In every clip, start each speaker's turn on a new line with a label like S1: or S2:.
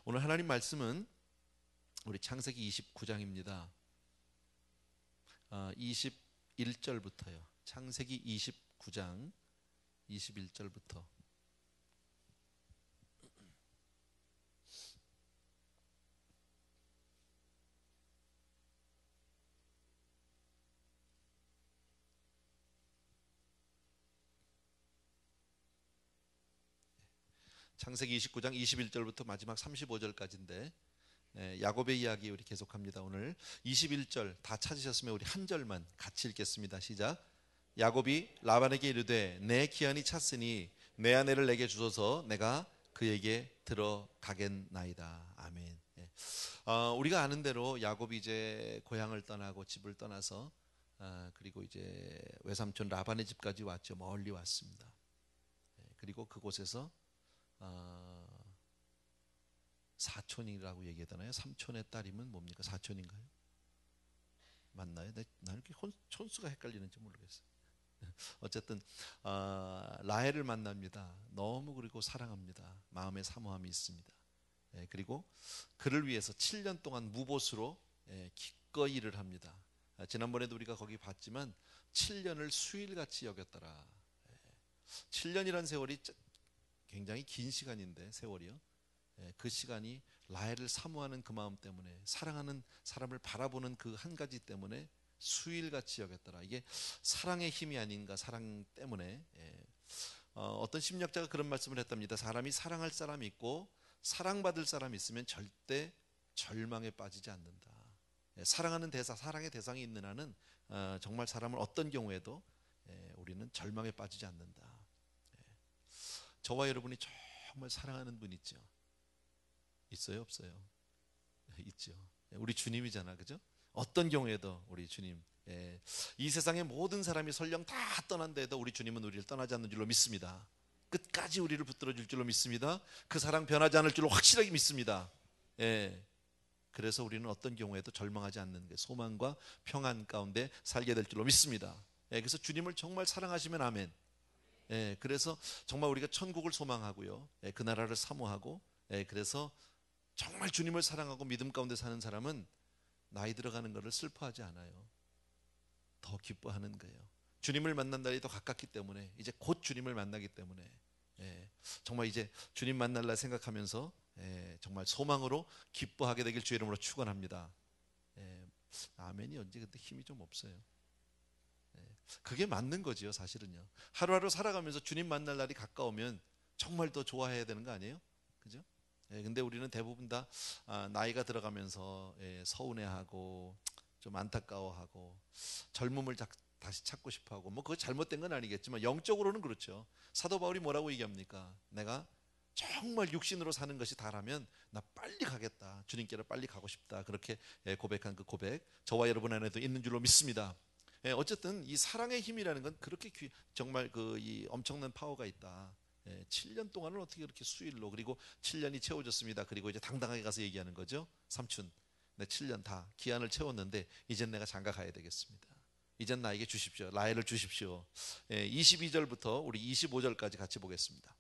S1: 오늘 하나님 말씀은 우리 창세기 29장입니다. 21절부터요. 창세기 29장 21절부터. 창세기 29장 21절부터 마지막 35절까지인데 야곱의 이야기 우리 계속합니다. 오늘 21절 다 찾으셨으면 우리 한 절만 같이 읽겠습니다. 시작. 야곱이 라반에게 이르되 내 기한이 찼으니 내 아내를 내게 주소서 내가 그에게 들어가겠나이다. 아멘. 우리가 아는 대로 야곱이 이제 고향을 떠나고 집을 떠나서 그리고 이제 외삼촌 라반의 집까지 왔죠. 멀리 왔습니다. 그리고 그곳에서 사촌이라고 얘기하잖아요. 삼촌의 딸이면 뭡니까? 사촌인가요? 맞나요? 나는 이렇게 촌수가 헷갈리는지 모르겠어요. 어쨌든 라헬을 만납니다. 너무 그리고 사랑합니다. 마음의 사모함이 있습니다. 그리고 그를 위해서 7년 동안 무보수로 기꺼이 일을 합니다. 지난번에도 우리가 거기 봤지만 7년을 수일같이 여겼더라. 7년이란 세월이 굉장히 긴 시간인데 세월이요. 그 시간이 라헬을 사모하는 그 마음 때문에 사랑하는 사람을 바라보는 그 한 가지 때문에 수일같이 여겼더라. 이게 사랑의 힘이 아닌가. 사랑 때문에 어떤 심리학자가 그런 말씀을 했답니다. 사람이 사랑할 사람이 있고 사랑받을 사람이 있으면 절대 절망에 빠지지 않는다. 사랑하는 대상, 사랑의 대상이 있는 한은 정말 사람을 어떤 경우에도 우리는 절망에 빠지지 않는다. 저와 여러분이 정말 사랑하는 분 있죠? 있어요? 없어요? 있죠. 우리 주님이잖아, 그죠? 어떤 경우에도 우리 주님. 이 세상의 모든 사람이 설령 다 떠난데도 우리 주님은 우리를 떠나지 않는 줄로 믿습니다. 끝까지 우리를 붙들어 줄 줄로 믿습니다. 그 사랑 변하지 않을 줄로 확실하게 믿습니다. 그래서 우리는 어떤 경우에도 절망하지 않는 게 소망과 평안 가운데 살게 될 줄로 믿습니다. 그래서 주님을 정말 사랑하시면 아멘. 그래서 정말 우리가 천국을 소망하고요. 그 나라를 사모하고 그래서 정말 주님을 사랑하고 믿음 가운데 사는 사람은 나이 들어가는 것을 슬퍼하지 않아요. 더 기뻐하는 거예요. 주님을 만난 날이 더 가깝기 때문에 이제 곧 주님을 만나기 때문에 정말 이제 주님 만날 날 생각하면서 정말 소망으로 기뻐하게 되길 주의 이름으로 축원합니다. 아멘이 언제 근데 힘이 좀 없어요. 그게 맞는 거지요, 사실은요. 하루하루 살아가면서 주님 만날 날이 가까우면 정말 더 좋아해야 되는 거 아니에요? 그죠? 근데 우리는 대부분 다 나이가 들어가면서 서운해하고 좀 안타까워하고 젊음을 다시 찾고 싶어하고 뭐 그거 잘못된 건 아니겠지만 영적으로는 그렇죠. 사도 바울이 뭐라고 얘기합니까? 내가 정말 육신으로 사는 것이 다라면 나 빨리 가겠다. 주님께로 빨리 가고 싶다. 그렇게 고백한 그 고백 저와 여러분 안에도 있는 줄로 믿습니다. 어쨌든 이 사랑의 힘이라는 건 그렇게 정말 이 엄청난 파워가 있다. 7년 동안은 어떻게 그렇게 수일로 그리고 7년이 채워졌습니다. 그리고 이제 당당하게 가서 얘기하는 거죠. 삼촌, 내 7년 다 기한을 채웠는데 이젠 내가 장가 가야 되겠습니다. 이젠 나에게 주십시오. 라헬을 주십시오. 22절부터 우리 25절까지 같이 보겠습니다.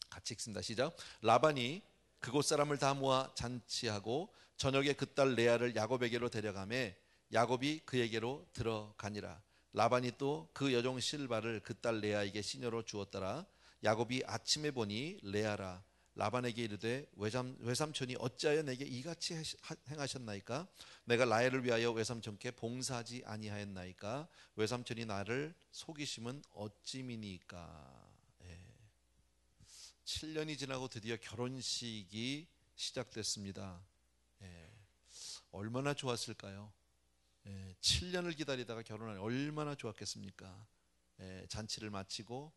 S1: 같이 읽습니다. 시작. 라반이 그곳 사람을 다 모아 잔치하고 저녁에 그 딸 레아를 야곱에게로 데려가매 야곱이 그에게로 들어가니라. 라반이 또 그 여종 실바를 그 딸 레아에게 시녀로 주었더라. 야곱이 아침에 보니 레아라. 라반에게 이르되 외삼촌이 어찌하여 내게 이같이 행하셨나이까? 내가 라헬을 위하여 외삼촌께 봉사하지 아니하였나이까? 외삼촌이 나를 속이심은 어찌미니까? 7년이 지나고 드디어 결혼식이 시작됐습니다. 얼마나 좋았을까요? 7년을 기다리다가 결혼하니 얼마나 좋았겠습니까? 잔치를 마치고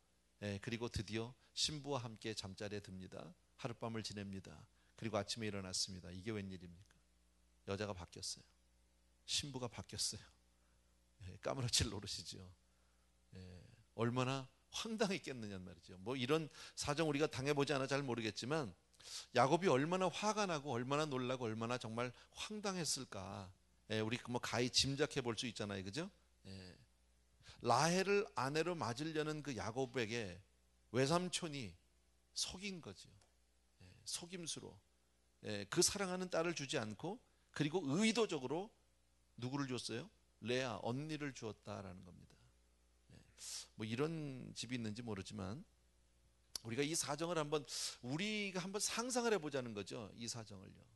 S1: 그리고 드디어 신부와 함께 잠자리에 듭니다. 하룻밤을 지냅니다. 그리고 아침에 일어났습니다. 이게 웬일입니까? 여자가 바뀌었어요. 신부가 바뀌었어요. 까무러칠 노릇이죠. 얼마나 황당했겠느냐는 말이죠. 뭐 이런 사정 우리가 당해보지 않아 잘 모르겠지만 야곱이 얼마나 화가 나고 얼마나 놀라고 얼마나 정말 황당했을까. 우리 뭐 가히 짐작해 볼 수 있잖아요, 그죠? 라헬을 아내로 맞으려는 그 야곱에게 외삼촌이 속인 거죠. 속임수로 그 사랑하는 딸을 주지 않고 그리고 의도적으로 누구를 줬어요? 레아 언니를 주었다라는 겁니다. 뭐 이런 집이 있는지 모르지만 우리가 이 사정을 우리가 한번 상상을 해보자는 거죠. 이 사정을요.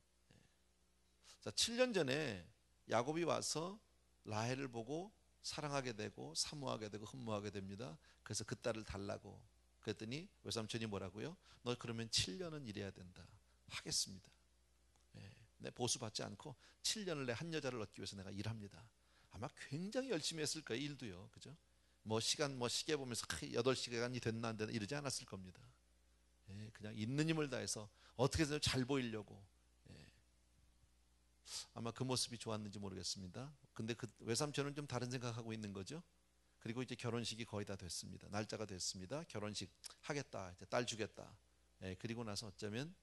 S1: 자, 7년 전에 야곱이 와서 라헬을 보고 사랑하게 되고 사모하게 되고 흠모하게 됩니다. 그래서 그 딸을 달라고 그랬더니 외삼촌이 뭐라고요? 너 그러면 7년은 일해야 된다. 하겠습니다. 내 보수받지 않고 7년을 내 한 여자를 얻기 위해서 내가 일합니다. 아마 굉장히 열심히 했을 거예요. 일도요. 그죠? 뭐 시간 시계 보면서 8시간이 됐나 안 됐나 이러지 않았을 겁니다. 그냥 있는 힘을 다해서 어떻게든 잘 보이려고. 아마 그 모습이 좋았는지 모르겠습니다. 근데 그 외삼촌은 좀 다른 생각하고 있는 거죠. 그리고 이제 결혼식이 거의 다 됐습니다. 날짜가 됐습니다. 결혼식 하겠다. 이제 딸 주겠다. 그리고 나서 어쩌면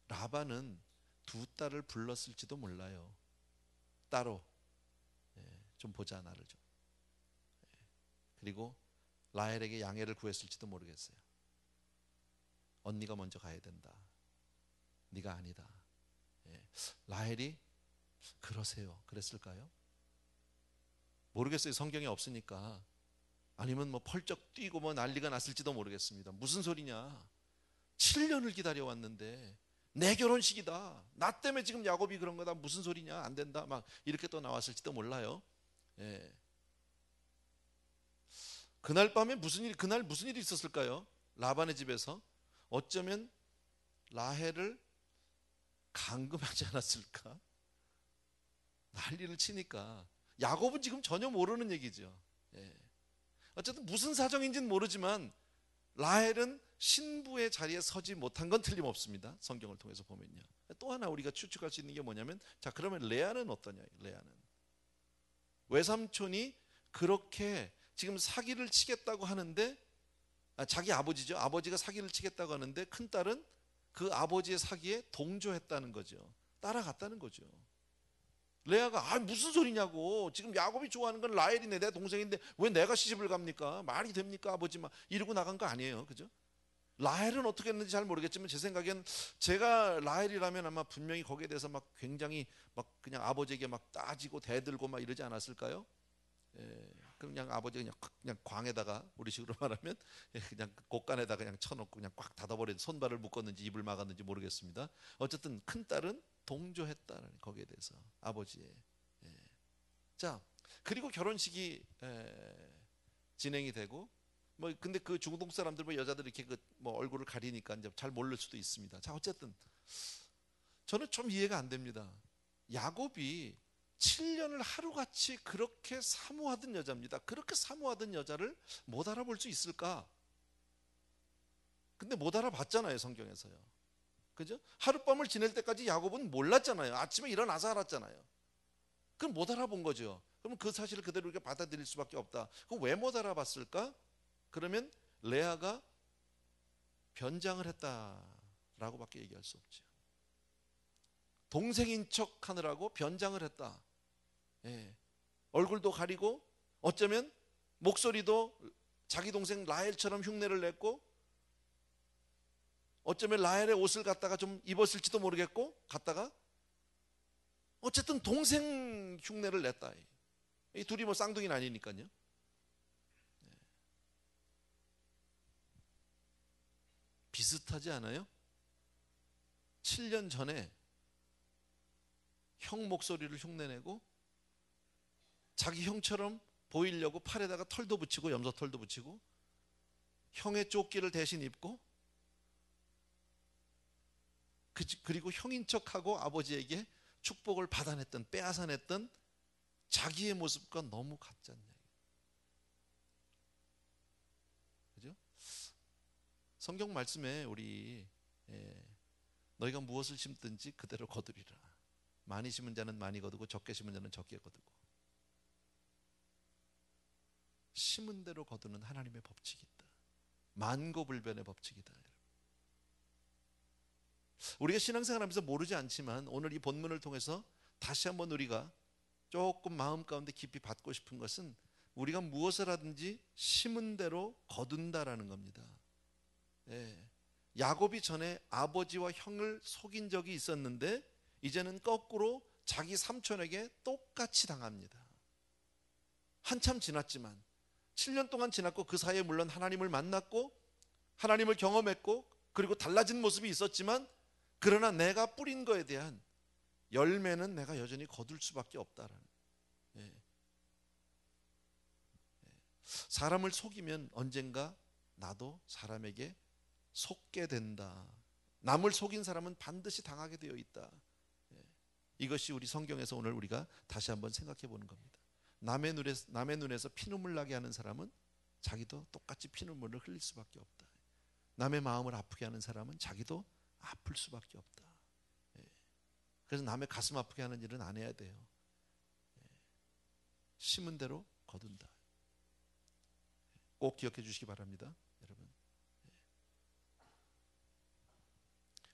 S1: 라반은 두 딸을 불렀을지도 몰라요. 따로 좀 보자 나를 좀. 그리고 라헬에게 양해를 구했을지도 모르겠어요. 언니가 먼저 가야 된다. 네가 아니다. 라헬이 그러세요. 그랬을까요? 모르겠어요. 성경에 없으니까. 아니면 뭐 펄쩍 뛰고 뭐 난리가 났을지도 모르겠습니다. 무슨 소리냐? 7년을 기다려왔는데 내 결혼식이다. 나 때문에 지금 야곱이 그런 거다. 무슨 소리냐? 안 된다. 막 이렇게 또 나왔을지도 몰라요. 그날 밤에 그날 무슨 일이 있었을까요? 라반의 집에서 어쩌면 라헬을 감금하지 않았을까? 난리를 치니까 야곱은 지금 전혀 모르는 얘기죠. 어쨌든 무슨 사정인지는 모르지만 라헬은 신부의 자리에 서지 못한 건 틀림없습니다. 성경을 통해서 보면요. 또 하나 우리가 추측할 수 있는 게 뭐냐면, 자 그러면 레아는 어떠냐? 레아는 외삼촌이 그렇게 지금 사기를 치겠다고 하는데, 자기 아버지죠. 아버지가 사기를 치겠다고 하는데 큰딸은 그 아버지의 사기에 동조했다는 거죠. 따라갔다는 거죠. 레아가 무슨 소리냐고, 지금 야곱이 좋아하는 건 라헬이네, 내 동생인데 왜 내가 시집을 갑니까? 말이 됩니까 아버지? 막 이러고 나간 거 아니에요. 그죠? 라헬은 어떻게 했는지 잘 모르겠지만 제 생각엔 제가 라헬이라면 아마 분명히 거기에 대해서 막 굉장히 막 그냥 아버지에게 막 따지고 대들고 막 이러지 않았을까요? 그냥 아버지가 그냥 광에다가 우리식으로 말하면 그냥 곳간에다가 그냥 쳐놓고 그냥 꽉 닫아버린, 손발을 묶었는지 입을 막았는지 모르겠습니다. 어쨌든 큰 딸은 동조했다는 거기에 대해서 아버지의. 자 그리고 결혼식이 진행이 되고 뭐 근데 그 중동 사람들 뭐 여자들 이렇게 뭐 얼굴을 가리니까 이제 잘 모를 수도 있습니다. 자 어쨌든 저는 좀 이해가 안 됩니다. 야곱이 7년을 하루같이 그렇게 사모하던 여자입니다. 그렇게 사모하던 여자를 못 알아볼 수 있을까? 근데 못 알아봤잖아요, 성경에서요. 그죠? 하룻밤을 지낼 때까지 야곱은 몰랐잖아요. 아침에 일어나서 알았잖아요. 그럼 못 알아본 거죠. 그럼 그 사실을 그대로 이렇게 받아들일 수밖에 없다. 그럼 왜 못 알아봤을까? 그러면 레아가 변장을 했다라고밖에 얘기할 수 없죠. 동생인 척 하느라고 변장을 했다. 얼굴도 가리고 어쩌면 목소리도 자기 동생 라헬처럼 흉내를 냈고, 어쩌면 라헬의 옷을 갖다가 좀 입었을지도 모르겠고, 갖다가 어쨌든 동생 흉내를 냈다. 이 둘이 뭐 쌍둥이는 아니니까요. 비슷하지 않아요? 7년 전에 형 목소리를 흉내내고 자기 형처럼 보이려고 팔에다가 털도 붙이고 염소털도 붙이고 형의 조끼를 대신 입고 그리고 형인 척하고 아버지에게 축복을 받아냈던, 빼앗아냈던 자기의 모습과 너무 같지 않냐. 그죠? 성경 말씀에 우리 너희가 무엇을 심든지 그대로 거두리라. 많이 심은 자는 많이 거두고 적게 심은 자는 적게 거두고. 심은 대로 거두는 하나님의 법칙이 있다. 만고불변의 법칙이다. 우리가 신앙생활하면서 모르지 않지만 오늘 이 본문을 통해서 다시 한번 우리가 조금 마음 가운데 깊이 받고 싶은 것은 우리가 무엇을 하든지 심은 대로 거둔다라는 겁니다. 야곱이 전에 아버지와 형을 속인 적이 있었는데 이제는 거꾸로 자기 삼촌에게 똑같이 당합니다. 한참 지났지만 7년 동안 지났고 그 사이에 물론 하나님을 만났고 하나님을 경험했고 그리고 달라진 모습이 있었지만 그러나 내가 뿌린 거에 대한 열매는 내가 여전히 거둘 수밖에 없다라는. 예. 사람을 속이면 언젠가 나도 사람에게 속게 된다. 남을 속인 사람은 반드시 당하게 되어 있다. 예. 이것이 우리 성경에서 오늘 우리가 다시 한번 생각해 보는 겁니다. 남의 눈에서 피눈물 나게 하는 사람은 자기도 똑같이 피눈물을 흘릴 수밖에 없다. 남의 마음을 아프게 하는 사람은 자기도 아플 수밖에 없다. 예. 그래서 남의 가슴 아프게 하는 일은 안 해야 돼요. 예. 심은 대로 거둔다. 꼭 기억해 주시기 바랍니다, 여러분. 예.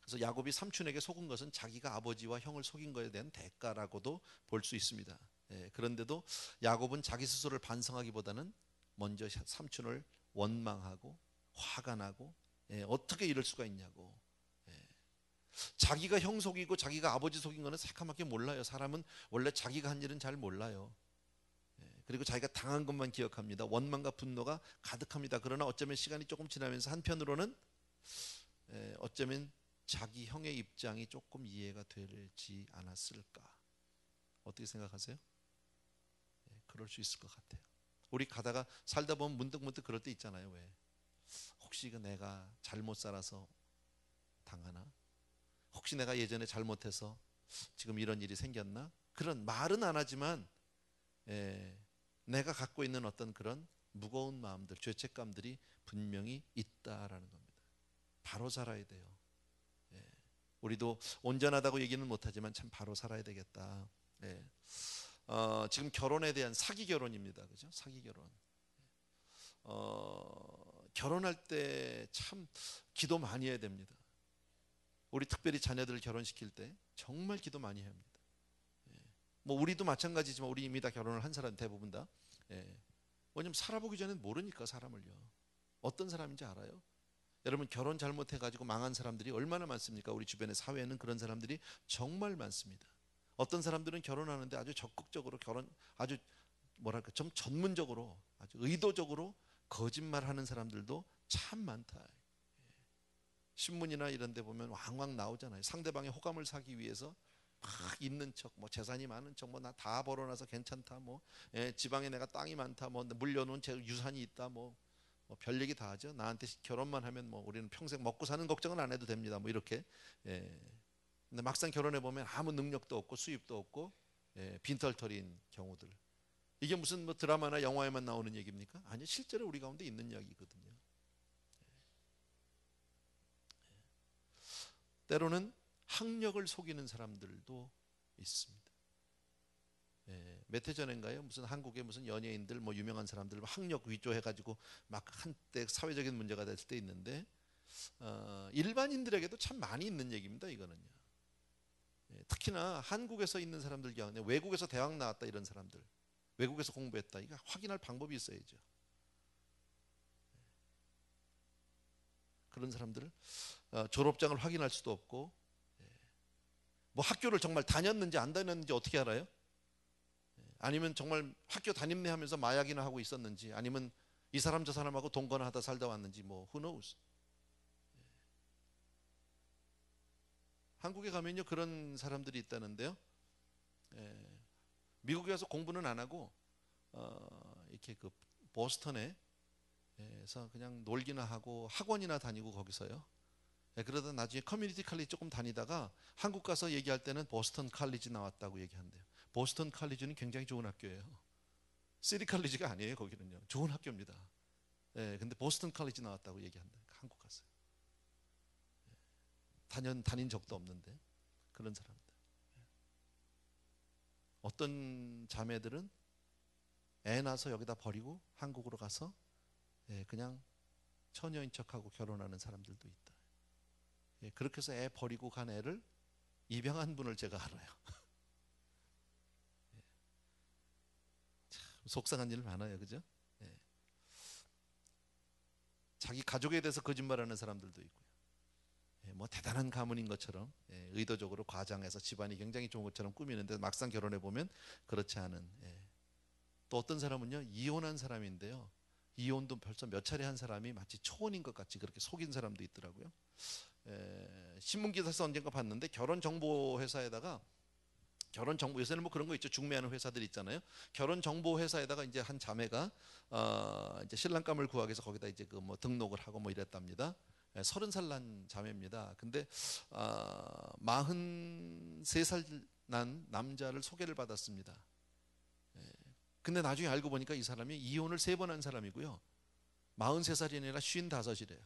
S1: 그래서 야곱이 삼촌에게 속은 것은 자기가 아버지와 형을 속인 것에 대한 대가라고도 볼 수 있습니다. 예. 그런데도 야곱은 자기 스스로를 반성하기보다는 먼저 삼촌을 원망하고 화가 나고 어떻게 이럴 수가 있냐고. 자기가 형 속이고 자기가 아버지 속인 거는 새카맣게 몰라요. 사람은 원래 자기가 한 일은 잘 몰라요. 그리고 자기가 당한 것만 기억합니다. 원망과 분노가 가득합니다. 그러나 어쩌면 시간이 조금 지나면서 한편으로는 어쩌면 자기 형의 입장이 조금 이해가 되지 않았을까. 어떻게 생각하세요? 그럴 수 있을 것 같아요. 우리 가다가 살다 보면 문득문득 그럴 때 있잖아요. 왜? 혹시 이거 내가 잘못 살아서 당하나? 혹시 내가 예전에 잘못해서 지금 이런 일이 생겼나? 그런 말은 안 하지만 내가 갖고 있는 어떤 그런 무거운 마음들, 죄책감들이 분명히 있다라는 겁니다. 바로 살아야 돼요. 우리도 온전하다고 얘기는 못하지만 참 바로 살아야 되겠다. 지금 결혼에 대한 사기 결혼입니다. 그죠? 사기 결혼. 결혼할 때 참 기도 많이 해야 됩니다. 우리 특별히 자녀들을 결혼시킬 때 정말 기도 많이 해야 합니다. 뭐 우리도 마찬가지지만 우리 이미 다 결혼을 한 사람 대부분 다. 왜냐면 살아보기 전엔 모르니까 사람을요. 어떤 사람인지 알아요? 여러분 결혼 잘못해가지고 망한 사람들이 얼마나 많습니까? 우리 주변의 사회에는 그런 사람들이 정말 많습니다. 어떤 사람들은 결혼하는데 아주 적극적으로 아주 뭐랄까 좀 전문적으로 아주 의도적으로 거짓말하는 사람들도 참 많다. 신문이나 이런 데 보면 왕왕 나오잖아요. 상대방의 호감을 사기 위해서 막 있는 척, 뭐 재산이 많은 척, 뭐 나 다 벌어놔서 괜찮다, 뭐 지방에 내가 땅이 많다, 뭐 물려놓은 제 유산이 있다, 뭐 별 얘기 다 하죠. 나한테 결혼만 하면 뭐 우리는 평생 먹고 사는 걱정은 안 해도 됩니다. 뭐 이렇게. 근데 막상 결혼해 보면 아무 능력도 없고 수입도 없고 빈털터리인 경우들. 이게 무슨 뭐 드라마나 영화에만 나오는 얘기입니까? 아니요, 실제로 우리 가운데 있는 이야기거든요. 때로는 학력을 속이는 사람들도 있습니다. 몇 해 전인가요? 무슨 한국의 무슨 연예인들 뭐 유명한 사람들 학력 위조해가지고 막 한때 사회적인 문제가 됐을 때 있는데 일반인들에게도 참 많이 있는 얘기입니다. 이거는요. 특히나 한국에서 있는 사람들 경우에 외국에서 대학 나왔다 이런 사람들, 외국에서 공부했다, 이거 확인할 방법이 있어야죠. 그런 사람들 졸업장을 확인할 수도 없고, 뭐 학교를 정말 다녔는지 안 다녔는지 어떻게 알아요? 아니면 정말 학교 다녔네 하면서 마약이나 하고 있었는지, 아니면 이 사람 저 사람하고 동거나 하다 살다 왔는지, 뭐 who knows. 한국에 가면요 그런 사람들이 있다는데요. 미국에 가서 공부는 안 하고 이렇게 그 보스턴에서 그냥 놀기나 하고 학원이나 다니고 거기서요. 그러다 나중에 커뮤니티 칼리지 조금 다니다가 한국 가서 얘기할 때는 보스턴 칼리지 나왔다고 얘기한대요. 보스턴 칼리지는 굉장히 좋은 학교예요. 시티 칼리지가 아니에요. 거기는요. 좋은 학교입니다. 근데 보스턴 칼리지 나왔다고 얘기한다. 한국 갔어요. 다닌 적도 없는데 그런 사람들. 어떤 자매들은 애 낳아서 여기다 버리고 한국으로 가서 그냥 처녀인 척하고 결혼하는 사람들도 있다. 그렇게 해서 애 버리고 간 애를 입양한 분을 제가 알아요. 참 속상한 일 많아요, 그죠? 자기 가족에 대해서 거짓말하는 사람들도 있고요. 뭐 대단한 가문인 것처럼 의도적으로 과장해서 집안이 굉장히 좋은 것처럼 꾸미는데 막상 결혼해 보면 그렇지 않은. 또 어떤 사람은요, 이혼한 사람인데요, 이혼도 벌써 몇 차례 한 사람이 마치 초혼인 것 같이 그렇게 속인 사람도 있더라고요. 신문 기사에서 언젠가 봤는데 결혼 정보, 요새는 뭐 그런 거 있죠. 중매하는 회사들 있잖아요. 결혼 정보 회사에다가 이제 한 자매가 이제 신랑감을 구하기 위해서 거기다 이제 그 뭐 등록을 하고 뭐 이랬답니다. 30살 난 자매입니다. 근데 43살 난 남자를 소개를 받았습니다. 근데 나중에 알고 보니까 이 사람이 이혼을 3번 한 사람이고요, 43살이 아니라 55이래요.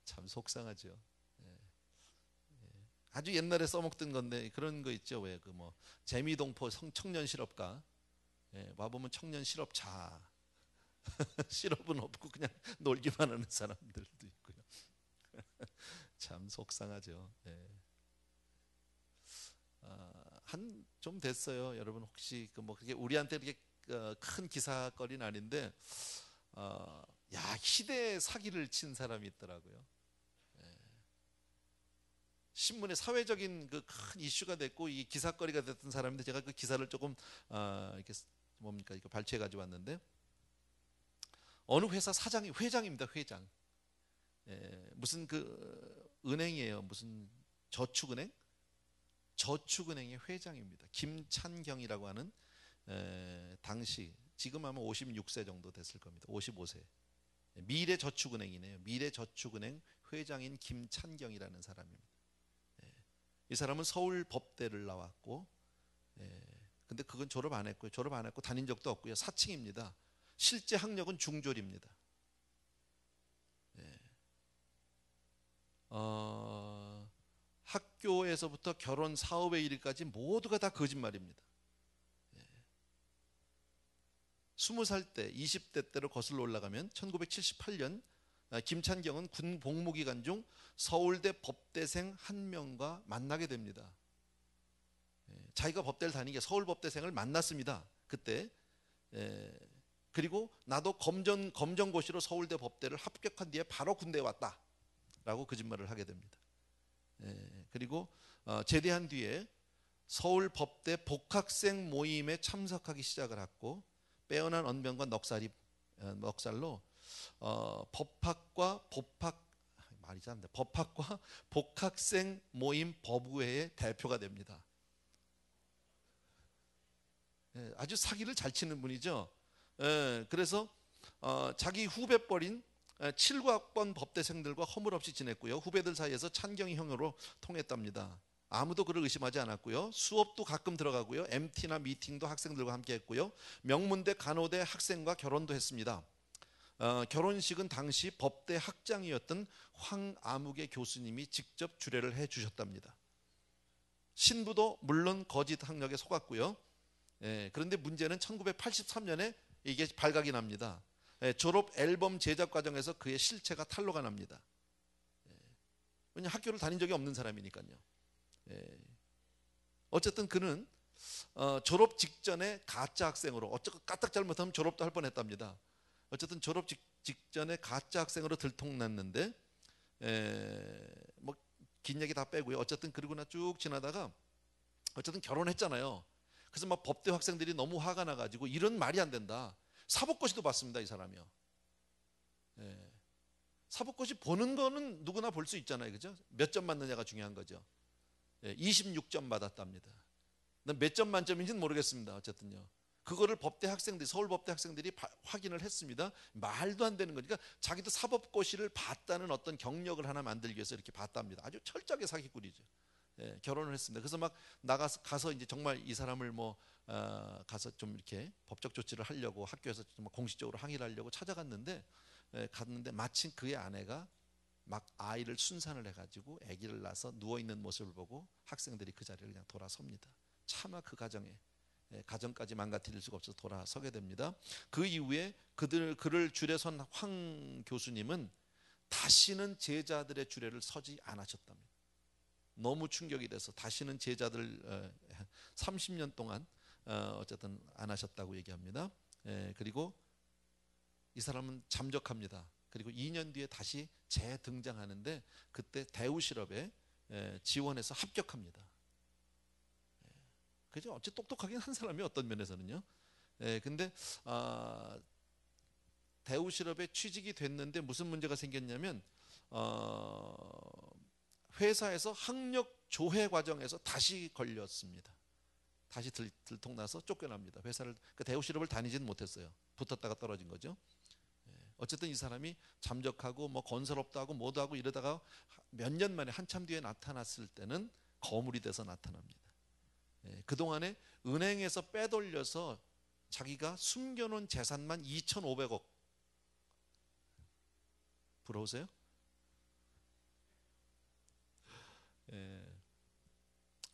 S1: 참 속상하죠. 아주 옛날에 써먹던 건데 그런 거 있죠. 왜 그 뭐 재미동포 청년 실업가, 와보면 청년 실업자. 실업은 없고 그냥 놀기만 하는 사람들도 있고요. 참 속상하죠. 한 좀 됐어요. 여러분 혹시 그 뭐 그게 우리한테 그렇게 큰 기사거리는 아닌데, 야, 희대 사기를 친 사람이 있더라고요. 신문에 사회적인 그 큰 이슈가 됐고 이 기사거리가 됐던 사람인데, 제가 그 기사를 조금 이렇게 뭡니까 이거 발췌해 가지고 왔는데, 어느 회사 사장이 회장입니다. 회장. 무슨 그 은행이에요. 무슨 저축은행의 회장입니다. 김찬경이라고 하는, 당시 지금 아마 56세 정도 됐을 겁니다. 55세. 미래저축은행이네요. 미래저축은행 회장인 김찬경이라는 사람입니다. 이 사람은 서울 법대를 나왔고, 근데 그건 졸업 안 했고요. 졸업 안 했고 다닌 적도 없고요. 사칭입니다. 실제 학력은 중졸입니다. 학교에서부터 결혼, 사업에 이르기까지 모두가 다 거짓말입니다. 20살 때, 20대 때로 거슬러 올라가면 1978년 김찬경은 군 복무기간 중 서울대 법대생 한 명과 만나게 됩니다. 자기가 법대를 다니게 서울법대생을 만났습니다. 그때. 그리고 나도 검정고시로 서울대 법대를 합격한 뒤에 바로 군대에 왔다 라고 거짓말을 하게 됩니다. 그리고 제대한 뒤에 서울법대 복학생 모임에 참석하기 시작을 했고, 빼어난 언변과 넉살로 법학과 복학생 모임 법우회의 대표가 됩니다. 아주 사기를 잘 치는 분이죠. 그래서 자기 후배뻘인 7학번 법대생들과 허물없이 지냈고요. 후배들 사이에서 찬경이 형으로 통했답니다. 아무도 그를 의심하지 않았고요. 수업도 가끔 들어가고요. MT나 미팅도 학생들과 함께 했고요. 명문대 간호대 학생과 결혼도 했습니다. 결혼식은 당시 법대 학장이었던 황아무개 교수님이 직접 주례를 해 주셨답니다. 신부도 물론 거짓 학력에 속았고요. 그런데 문제는 1983년에 이게 발각이 납니다. 졸업 앨범 제작 과정에서 그의 실체가 탄로가 납니다. 왜냐하면 학교를 다닌 적이 없는 사람이니까요. 어쨌든 그는 졸업 직전에 가짜 학생으로, 어쩌고 까딱 잘못하면 졸업도 할 뻔했답니다. 어쨌든 졸업 직전에 가짜 학생으로 들통났는데, 뭐 긴 얘기 다 빼고요. 어쨌든 그러고 나 쭉 지나다가 어쨌든 결혼했잖아요. 그래서 막 법대 학생들이 너무 화가 나가지고 이런 말이 안 된다. 사법고시도 봤습니다, 이 사람이요. 사법고시 보는 거는 누구나 볼 수 있잖아요, 그죠? 몇 점 맞느냐가 중요한 거죠. 26점 받았답니다. 몇 점 만점인지는 모르겠습니다. 어쨌든요. 그거를 서울법대 학생들이 확인을 했습니다. 말도 안 되는 거니까 자기도 사법고시를 봤다는 어떤 경력을 하나 만들기 위해서 이렇게 봤답니다. 아주 철저하게 사기꾼이죠. 결혼을 했습니다. 그래서 막 가서 이제 정말 이 사람을 가서 좀 이렇게 법적 조치를 하려고 학교에서 좀 공식적으로 항의를 하려고 찾아갔는데, 갔는데 마침 그의 아내가 막 아이를 순산을 해가지고 아기를 낳아서 누워 있는 모습을 보고 학생들이 그 자리를 그냥 돌아섭니다. 차마 그 가정까지 망가뜨릴 수가 없어서 돌아서게 됩니다. 그 이후에 그를 주례선 황 교수님은 다시는 제자들의 주례를 서지 않으셨답니다. 너무 충격이 돼서 다시는 제자들 30년 동안 어쨌든 안 하셨다고 얘기합니다. 그리고 이 사람은 잠적합니다. 그리고 2년 뒤에 다시 재등장하는데 그때 대우실업에 지원해서 합격합니다. 그죠? 어찌 똑똑하긴 한 사람이 어떤 면에서는요. 근데 대우실업에 취직이 됐는데 무슨 문제가 생겼냐면 회사에서 학력 조회 과정에서 다시 걸렸습니다. 다시 들통나서 쫓겨납니다. 회사를 그 대우실업을 다니지는 못했어요. 붙었다가 떨어진 거죠. 어쨌든 이 사람이 잠적하고 뭐 건설업도 하고 뭐도 하고 이러다가 몇 년 만에 한참 뒤에 나타났을 때는 거물이 돼서 나타납니다. 그동안에 은행에서 빼돌려서 자기가 숨겨놓은 재산만 2,500억. 부러우세요?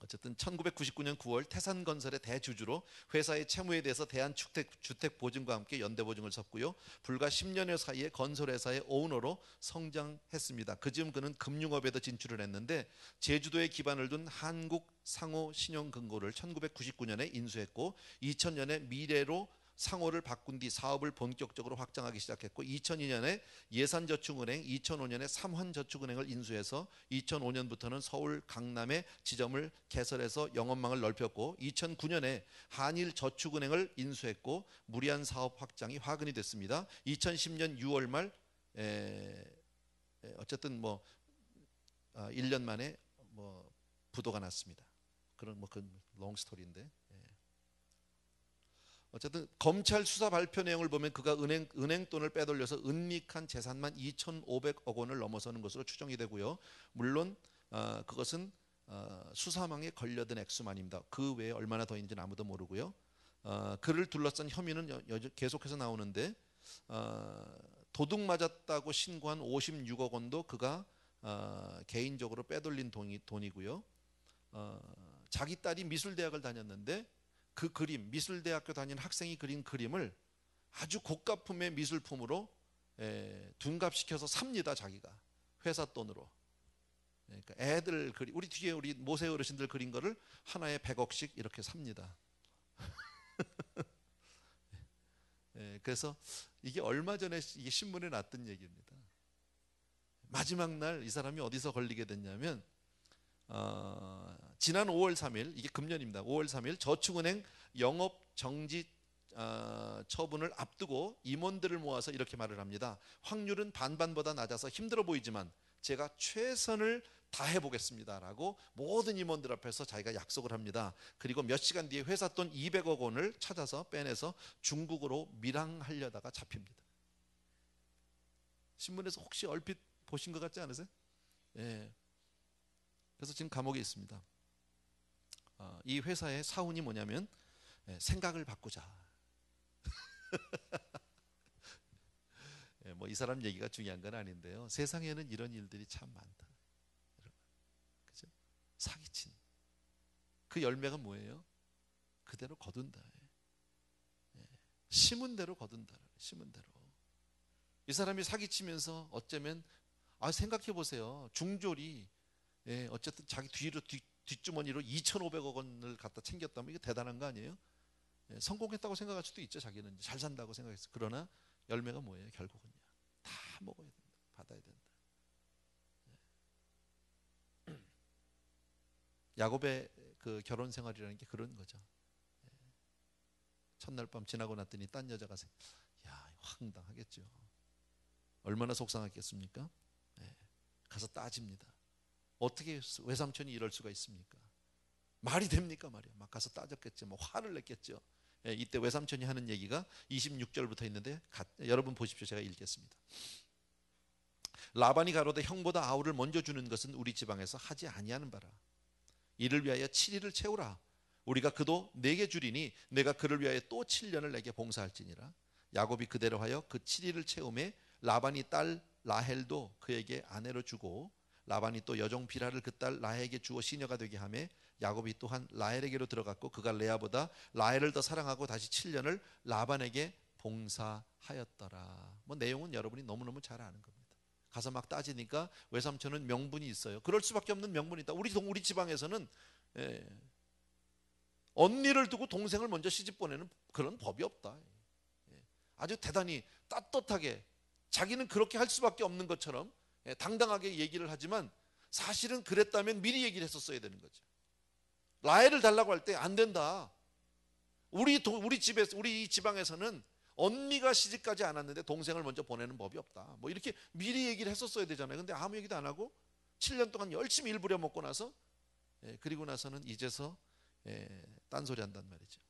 S1: 어쨌든 1999년 9월 태산건설의 대주주로 회사의 채무에 대해서 대한주택보증과 함께 연대보증을 섰고요. 불과 10년여 사이에 건설회사의 오너로 성장했습니다. 그 즈음 그는 금융업에도 진출을 했는데 제주도에 기반을 둔 한국상호신용금고를 1999년에 인수했고 2000년에 미래로 상호를 바꾼 뒤 사업을 본격적으로 확장하기 시작했고 2002년에 예산저축은행, 2005년에 삼환저축은행을 인수해서 2005년부터는 서울 강남에 지점을 개설해서 영업망을 넓혔고 2009년에 한일저축은행을 인수했고 무리한 사업 확장이 화근이 됐습니다. 2010년 6월 말 어쨌든 1년 만에 부도가 났습니다. 그런 그 롱스토리인데 어쨌든 검찰 수사 발표 내용을 보면 그가 은행 돈을 빼돌려서 은닉한 재산만 2,500억 원을 넘어서는 것으로 추정이 되고요. 물론 그것은 수사망에 걸려든 액수만입니다. 그 외에 얼마나 더 있는지는 아무도 모르고요. 그를 둘러싼 혐의는 계속해서 나오는데 도둑 맞았다고 신고한 56억 원도 그가 개인적으로 빼돌린 돈이고요. 자기 딸이 미술대학을 다녔는데 그 그림, 미술대학교 다닌 학생이 그린 그림을 아주 고가품의 미술품으로 둔갑시켜서 삽니다. 자기가 회사 돈으로. 그러니까 애들 그림, 우리 뒤에 우리 모세 어르신들 그린 거를 하나에 100억씩 이렇게 삽니다. 그래서 이게 얼마 전에 이게 신문에 났던 얘기입니다. 마지막 날 이 사람이 어디서 걸리게 됐냐면 지난 5월 3일 이게 금년입니다. 5월 3일 저축은행 영업 정지 처분을 앞두고 임원들을 모아서 이렇게 말을 합니다. 확률은 반반보다 낮아서 힘들어 보이지만 제가 최선을 다해 보겠습니다라고 모든 임원들 앞에서 자기가 약속을 합니다. 그리고 몇 시간 뒤에 회사 돈 200억 원을 찾아서 빼내서 중국으로 밀항하려다가 잡힙니다. 신문에서 혹시 얼핏 보신 것 같지 않으세요? 예. 그래서 지금 감옥에 있습니다. 이 회사의 사훈이 뭐냐면 생각을 바꾸자. 이 사람 얘기가 중요한 건 아닌데요. 세상에는 이런 일들이 참 많다. 그죠? 사기친 그 열매가 뭐예요? 그대로 거둔다. 심은 대로 거둔다. 심은 대로. 이 사람이 사기치면서 어쩌면 생각해 보세요. 중졸이 어쨌든 자기 뒷주머니로 2,500억 원을 갖다 챙겼다면 이거 대단한 거 아니에요? 성공했다고 생각할 수도 있죠. 자기는 잘 산다고 생각했어. 그러나 열매가 뭐예요? 결국은요. 다 먹어야 된다. 받아야 된다. 야곱의 그 결혼 생활이라는 게 그런 거죠. 첫날 밤 지나고 났더니 딴 여자가 황당하겠죠. 얼마나 속상했겠습니까? 가서 따집니다. 어떻게 외삼촌이 이럴 수가 있습니까? 말이 됩니까 말이야. 막 가서 따졌겠죠. 화를 냈겠죠. 이때 외삼촌이 하는 얘기가 26절부터 있는데 여러분 보십시오. 제가 읽겠습니다. 라반이 가로되 형보다 아우를 먼저 주는 것은 우리 지방에서 하지 아니하는 바라. 이를 위하여 7일을 채우라. 우리가 그도 내게 주리니 내가 그를 위하여 또 7년을 내게 봉사할지니라. 야곱이 그대로 하여 그 7일을 채우매 라반이 딸 라헬도 그에게 아내로 주고 라반이 또 여종 비라를 그 딸 라헬에게 주어 시녀가 되게 하며 야곱이 또한 라헬에게로 들어갔고 그가 레아보다 라헬을 더 사랑하고 다시 7년을 라반에게 봉사하였더라. 내용은 여러분이 너무너무 잘 아는 겁니다. 가서 막 따지니까 외삼촌은 명분이 있어요. 그럴 수밖에 없는 명분이 있다. 우리 지방에서는 언니를 두고 동생을 먼저 시집 보내는 그런 법이 없다. 아주 대단히 떳떳하게 자기는 그렇게 할 수밖에 없는 것처럼 당당하게 얘기를 하지만 사실은 그랬다면 미리 얘기를 했었어야 되는 거죠. 라헬을 달라고 할 때 안 된다. 우리 집에서, 우리 이 지방에서는 언니가 시집가지 않았는데 동생을 먼저 보내는 법이 없다. 뭐 이렇게 미리 얘기를 했었어야 되잖아요. 근데 아무 얘기도 안 하고 7년 동안 열심히 일 부려먹고 나서 그리고 나서는 이제서 딴소리 한단 말이죠.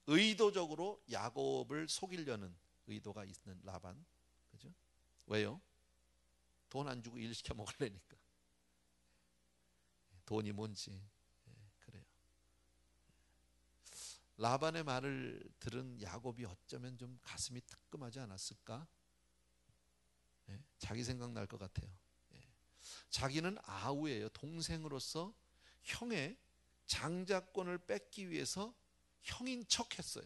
S1: 의도적으로 야곱을 속이려는 의도가 있는 라반. 그죠? 왜요? 돈 안 주고 일 시켜 먹으려니까. 돈이 뭔지. 그래요. 라반의 말을 들은 야곱이 어쩌면 좀 가슴이 뜨끔하지 않았을까? 자기 생각날 것 같아요. 자기는 아우예요. 동생으로서 형의 장자권을 뺏기 위해서 형인 척 했어요.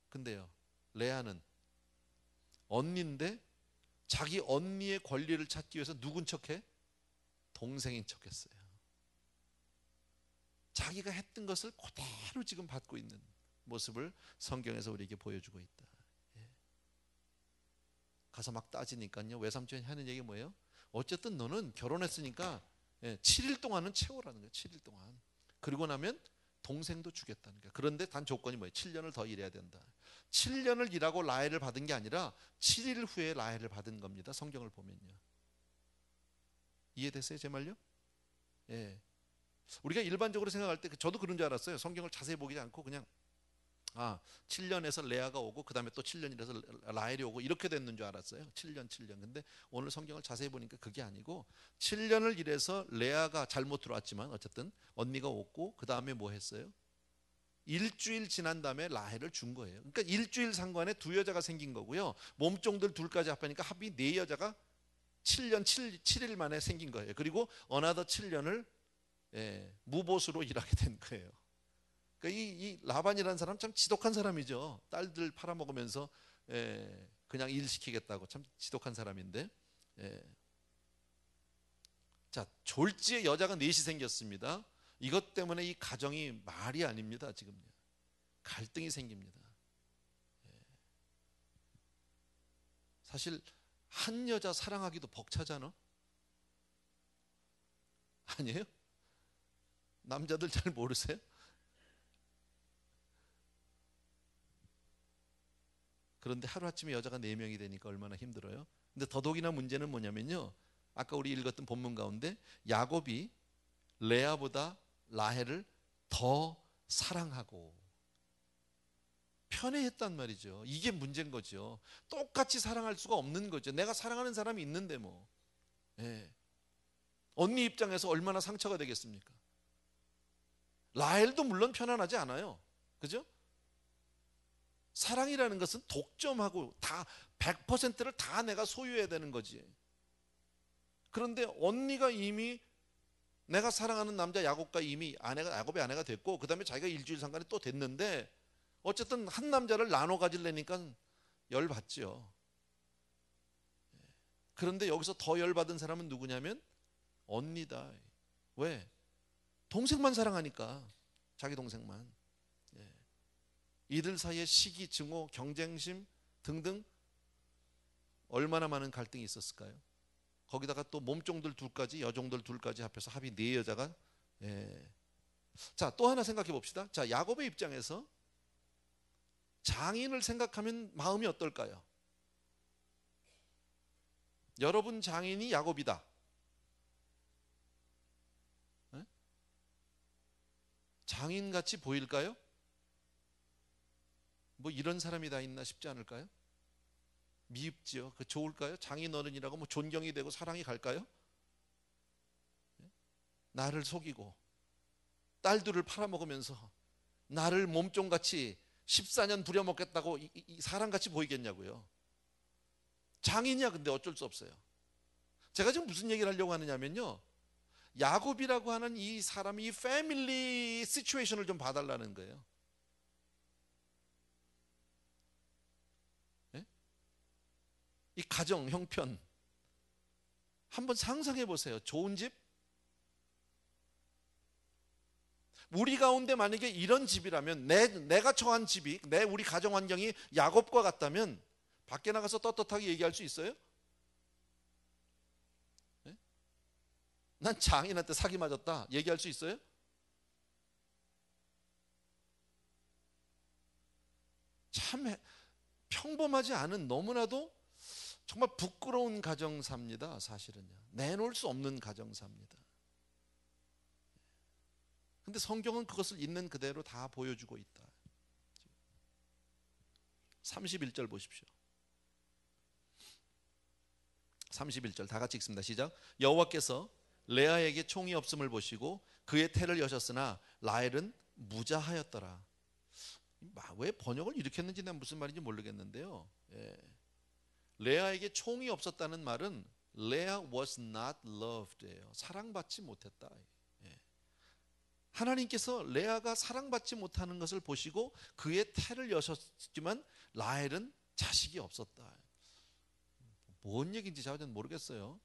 S1: 근데요, 레아는 언니인데 자기 언니의 권리를 찾기 위해서 누군 척해? 동생인 척 했어요. 자기가 했던 것을 그대로 지금 받고 있는 모습을 성경에서 우리에게 보여주고 있다. 가서 막 따지니까요, 외삼촌이 하는 얘기 뭐예요? 어쨌든 너는 결혼했으니까 7일 동안은 채워라는 거예요. 7일 동안. 그리고 나면 동생도 주겠다는 거예요. 그런데 단 조건이 뭐예요? 7년을 더 일해야 된다. 7년을 일하고 라헬을 받은 게 아니라 7일 후에 라헬을 받은 겁니다. 성경을 보면요. 이해됐어요? 제 말요? 예. 우리가 일반적으로 생각할 때 저도 그런 줄 알았어요. 성경을 자세히 보지 않고 그냥 7년에서 레아가 오고 그 다음에 또 7년이라서 라헬이 오고 이렇게 됐는 줄 알았어요. 7년. 근데 오늘 성경을 자세히 보니까 그게 아니고 7년을 일해서 레아가 잘못 들어왔지만 어쨌든 언니가 오고 그 다음에 뭐 했어요? 일주일 지난 다음에 라헬을 준 거예요. 그러니까 일주일 상관에 두 여자가 생긴 거고요. 몸종들 둘까지 합하니까 합이 네 여자가 7일 만에 생긴 거예요. 그리고 어나더 7년을 무보수로 일하게 된 거예요. 그러니까 이 라반이라는 사람 참 지독한 사람이죠. 딸들 팔아먹으면서 그냥 일 시키겠다고 참 지독한 사람인데, 자, 졸지에 여자가 넷이 생겼습니다. 이것 때문에 이 가정이 말이 아닙니다. 지금요. 갈등이 생깁니다. 사실 한 여자 사랑하기도 벅차잖아. 아니에요? 남자들 잘 모르세요? 그런데 하루아침에 여자가 4명이 되니까 얼마나 힘들어요. 근데 더더욱이나 문제는 뭐냐면요, 아까 우리 읽었던 본문 가운데 야곱이 레아보다 라헬을 더 사랑하고 편애했단 말이죠. 이게 문제인 거죠. 똑같이 사랑할 수가 없는 거죠. 내가 사랑하는 사람이 있는데 뭐. 언니 입장에서 얼마나 상처가 되겠습니까? 라헬도 물론 편안하지 않아요. 그죠? 사랑이라는 것은 독점하고 다 100%를 다 내가 소유해야 되는 거지. 그런데 언니가 이미 내가 사랑하는 남자 야곱과 이미 야곱의 아내가 됐고 그 다음에 자기가 일주일 상간에 또 됐는데 어쨌든 한 남자를 나눠 가지려니까 열받죠. 그런데 여기서 더 열받은 사람은 누구냐면 언니다. 왜? 동생만 사랑하니까. 자기 동생만. 이들 사이에 시기, 증오, 경쟁심 등등 얼마나 많은 갈등이 있었을까요? 거기다가 또 몸종들 둘까지, 여종들 둘까지 합해서 합이 4여자가. 자, 또 하나 생각해 봅시다. 자, 야곱의 입장에서 장인을 생각하면 마음이 어떨까요? 여러분 장인이 야곱이다. 장인같이 보일까요? 뭐 이런 사람이 다 있나 싶지 않을까요? 미흡지요. 그 좋을까요? 장인어른이라고 뭐 존경이 되고 사랑이 갈까요? 나를 속이고 딸들을 팔아먹으면서 나를 몸종같이 14년 부려먹겠다고 이 사람같이 보이겠냐고요. 장인이야. 근데 어쩔 수 없어요. 제가 지금 무슨 얘기를 하려고 하느냐면요, 야곱이라고 하는 이 사람이 이 패밀리 시츄에이션을 좀 봐달라는 거예요. 이 가정 형편 한번 상상해 보세요. 좋은 집, 우리 가운데 만약에 이런 집이라면, 내가 처한 집이, 우리 가정 환경이 야곱과 같다면 밖에 나가서 떳떳하게 얘기할 수 있어요? 네? 난 장인한테 사기 맞았다 얘기할 수 있어요? 참 평범하지 않은, 너무나도 정말 부끄러운 가정사입니다. 사실은요, 내놓을 수 없는 가정사입니다. 근데 성경은 그것을 있는 그대로 다 보여주고 있다. 31절 보십시오. 31절 다 같이 읽습니다. 시작. 여호와께서 레아에게 총이 없음을 보시고 그의 태를 여셨으나 라헬은 무자하였더라. 왜 번역을 이렇게 했는지 난 무슨 말인지 모르겠는데요. 레아에게 총이 없었다는 말은 Leah was not loved예요. 사랑받지 못했다. 하나님께서 레아가 사랑받지 못하는 것을 보시고 그의 태를 여셨지만 라헬은 자식이 없었다. 뭔 얘기인지 저는 모르겠어요.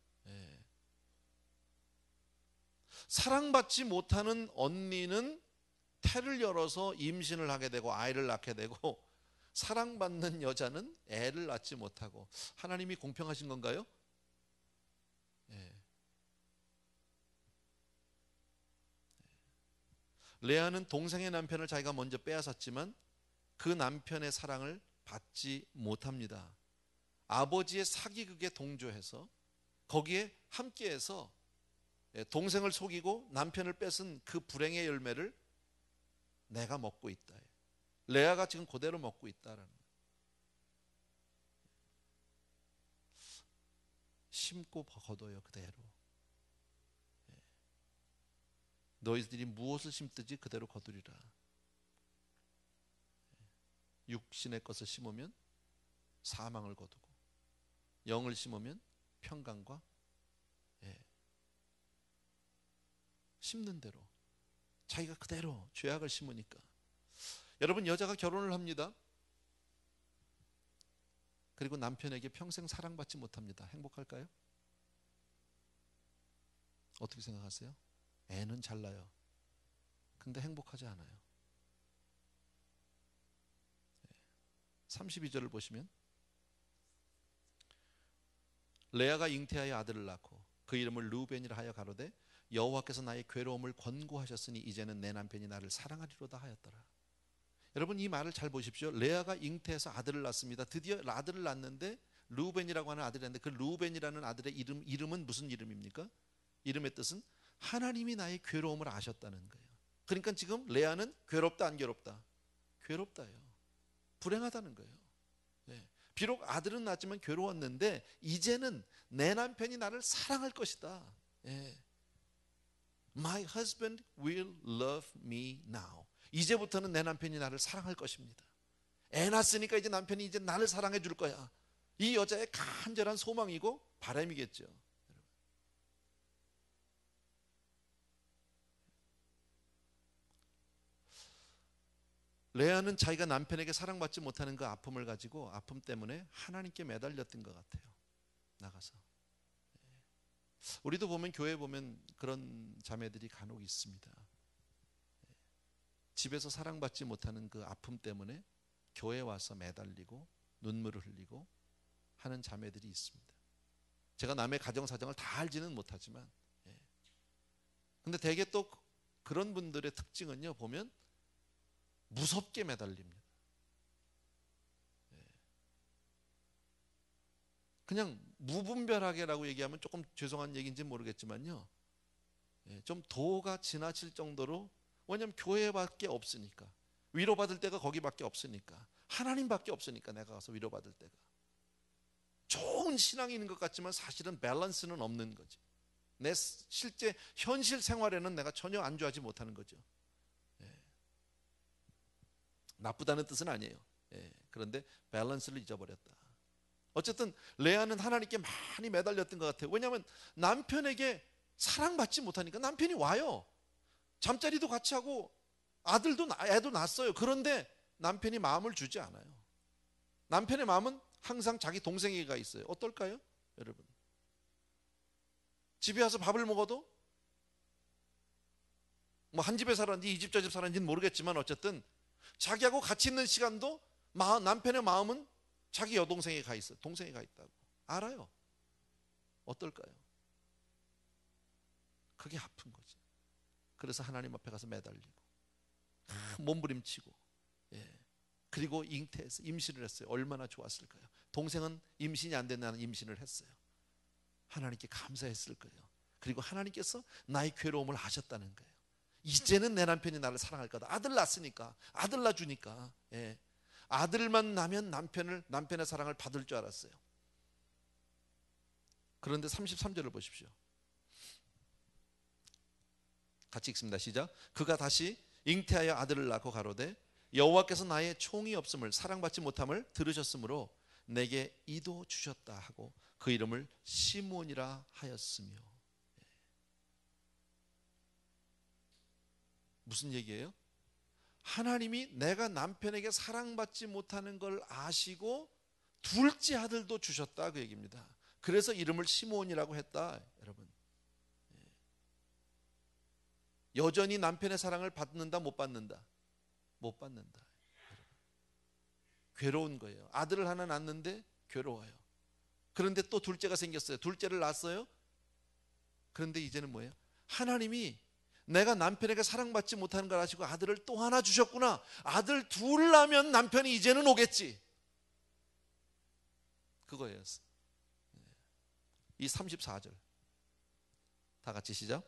S1: 사랑받지 못하는 언니는 태를 열어서 임신을 하게 되고 아이를 낳게 되고, 사랑받는 여자는 애를 낳지 못하고. 하나님이 공평하신 건가요? 레아는 동생의 남편을 자기가 먼저 빼앗았지만 그 남편의 사랑을 받지 못합니다. 아버지의 사기극에 동조해서 거기에 함께해서 동생을 속이고 남편을 뺏은 그 불행의 열매를 내가 먹고 있다. 레아가 지금 그대로 먹고 있다라는 거예요. 심고 거둬요, 그대로. 너희들이 무엇을 심든지 그대로 거두리라. 육신의 것을 심으면 사망을 거두고, 영을 심으면 평강과, 심는 대로 자기가 그대로 죄악을 심으니까. 여러분, 여자가 결혼을 합니다. 그리고 남편에게 평생 사랑받지 못합니다. 행복할까요? 어떻게 생각하세요? 애는 잘 낳아요. 근데 행복하지 않아요. 32절을 보시면 레아가 잉태하여 아들을 낳고 그 이름을 르우벤이라 하여 가로되 여호와께서 나의 괴로움을 권고하셨으니 이제는 내 남편이 나를 사랑하리로다 하였더라. 여러분, 이 말을 잘 보십시오. 레아가 잉태해서 아들을 낳습니다. 드디어 아들을 낳는데 르우벤이라고 하는 아들이 있는데, 그 르우벤이라는 아들의 이름은 무슨 이름입니까? 이름의 뜻은 하나님이 나의 괴로움을 아셨다는 거예요. 그러니까 지금 레아는 괴롭다 안 괴롭다? 괴롭다예요. 불행하다는 거예요. 비록 아들은 낳았지만 괴로웠는데 이제는 내 남편이 나를 사랑할 것이다. My husband will love me now. 이제부터는 내 남편이 나를 사랑할 것입니다. 애 낳았으니까 이제 남편이 이제 나를 사랑해 줄 거야. 이 여자의 간절한 소망이고 바람이겠죠. 레아는 자기가 남편에게 사랑받지 못하는 그 아픔을 가지고, 아픔 때문에 하나님께 매달렸던 것 같아요. 나가서. 우리도 보면, 교회 보면 그런 자매들이 간혹 있습니다. 집에서 사랑받지 못하는 그 아픔 때문에 교회에 와서 매달리고 눈물을 흘리고 하는 자매들이 있습니다. 제가 남의 가정 사정을 다 알지는 못하지만, 근데 대개 또 그런 분들의 특징은요, 보면 무섭게 매달립니다. 그냥 무분별하게라고 얘기하면 조금 죄송한 얘기인지 모르겠지만요, 좀 도가 지나칠 정도로. 왜냐하면 교회밖에 없으니까, 위로받을 데가 거기밖에 없으니까, 하나님밖에 없으니까 내가 가서 위로받을 데가. 좋은 신앙이 있는 것 같지만 사실은 밸런스는 없는 거지. 내 실제 현실 생활에는 내가 전혀 안주하지 못하는 거죠. 나쁘다는 뜻은 아니에요. 그런데 밸런스를 잊어버렸다. 어쨌든 레아는 하나님께 많이 매달렸던 것 같아요. 왜냐하면 남편에게 사랑받지 못하니까. 남편이 와요. 잠자리도 같이 하고 애도 낳았어요. 그런데 남편이 마음을 주지 않아요. 남편의 마음은 항상 자기 동생에게 있어요. 어떨까요, 여러분? 집에 와서 밥을 먹어도 뭐 한 집에 살았는지 이 집 저 집 살았는지는 모르겠지만 어쨌든 자기하고 같이 있는 시간도 남편의 마음은 자기 여동생에 가 있어요. 동생에 가 있다고 알아요. 어떨까요? 그게 아픈 거지. 그래서 하나님 앞에 가서 매달리고 몸부림치고, 그리고 잉태해서 임신을 했어요. 얼마나 좋았을까요? 동생은 임신이 안 된 나는 임신을 했어요. 하나님께 감사했을 거예요. 그리고 하나님께서 나의 괴로움을 아셨다는 거예요. 이제는 내 남편이 나를 사랑할 거다. 아들 낳았으니까, 아들 낳아주니까, 아들만 나면 남편의 사랑을 받을 줄 알았어요. 그런데 33절을 보십시오. 같이 읽습니다. 시작. 그가 다시 잉태하여 아들을 낳고 가로되 여호와께서 나의 총이 없음을 사랑받지 못함을 들으셨으므로 내게 이도 주셨다 하고 그 이름을 시몬이라 하였으며. 무슨 얘기예요? 하나님이 내가 남편에게 사랑받지 못하는 걸 아시고 둘째 아들도 주셨다, 그 얘기입니다. 그래서 이름을 시몬이라고 했다. 여러분, 여전히 남편의 사랑을 받는다, 못 받는다? 못 받는다. 괴로운 거예요. 아들을 하나 낳는데 괴로워요. 그런데 또 둘째가 생겼어요. 둘째를 낳았어요. 그런데 이제는 뭐예요? 하나님이 내가 남편에게 사랑받지 못하는 걸 아시고 아들을 또 하나 주셨구나. 아들 둘 낳으면 남편이 이제는 오겠지. 그거예요. 이 34절 다 같이 시작.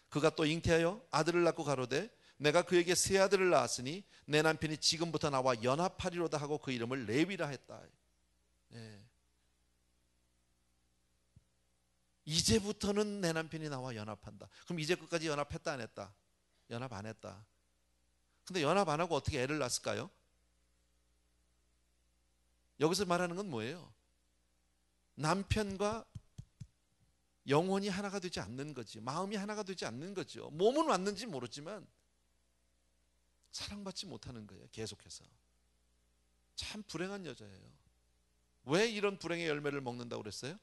S1: 그가 또 잉태하여 아들을 낳고 가로되 내가 그에게 세 아들을 낳았으니 내 남편이 지금부터 나와 연합하리로다 하고 그 이름을 레위라 했다. 이제부터는 내 남편이 나와 연합한다. 그럼 이제 끝까지 연합했다 안 했다? 연합 안 했다. 근데 연합 안 하고 어떻게 애를 낳았을까요? 여기서 말하는 건 뭐예요? 남편과 영혼이 하나가 되지 않는 거지. 마음이 하나가 되지 않는 거죠. 몸은 왔는지 모르지만 사랑받지 못하는 거예요. 계속해서. 참 불행한 여자예요. 왜 이런 불행의 열매를 먹는다고 그랬어요?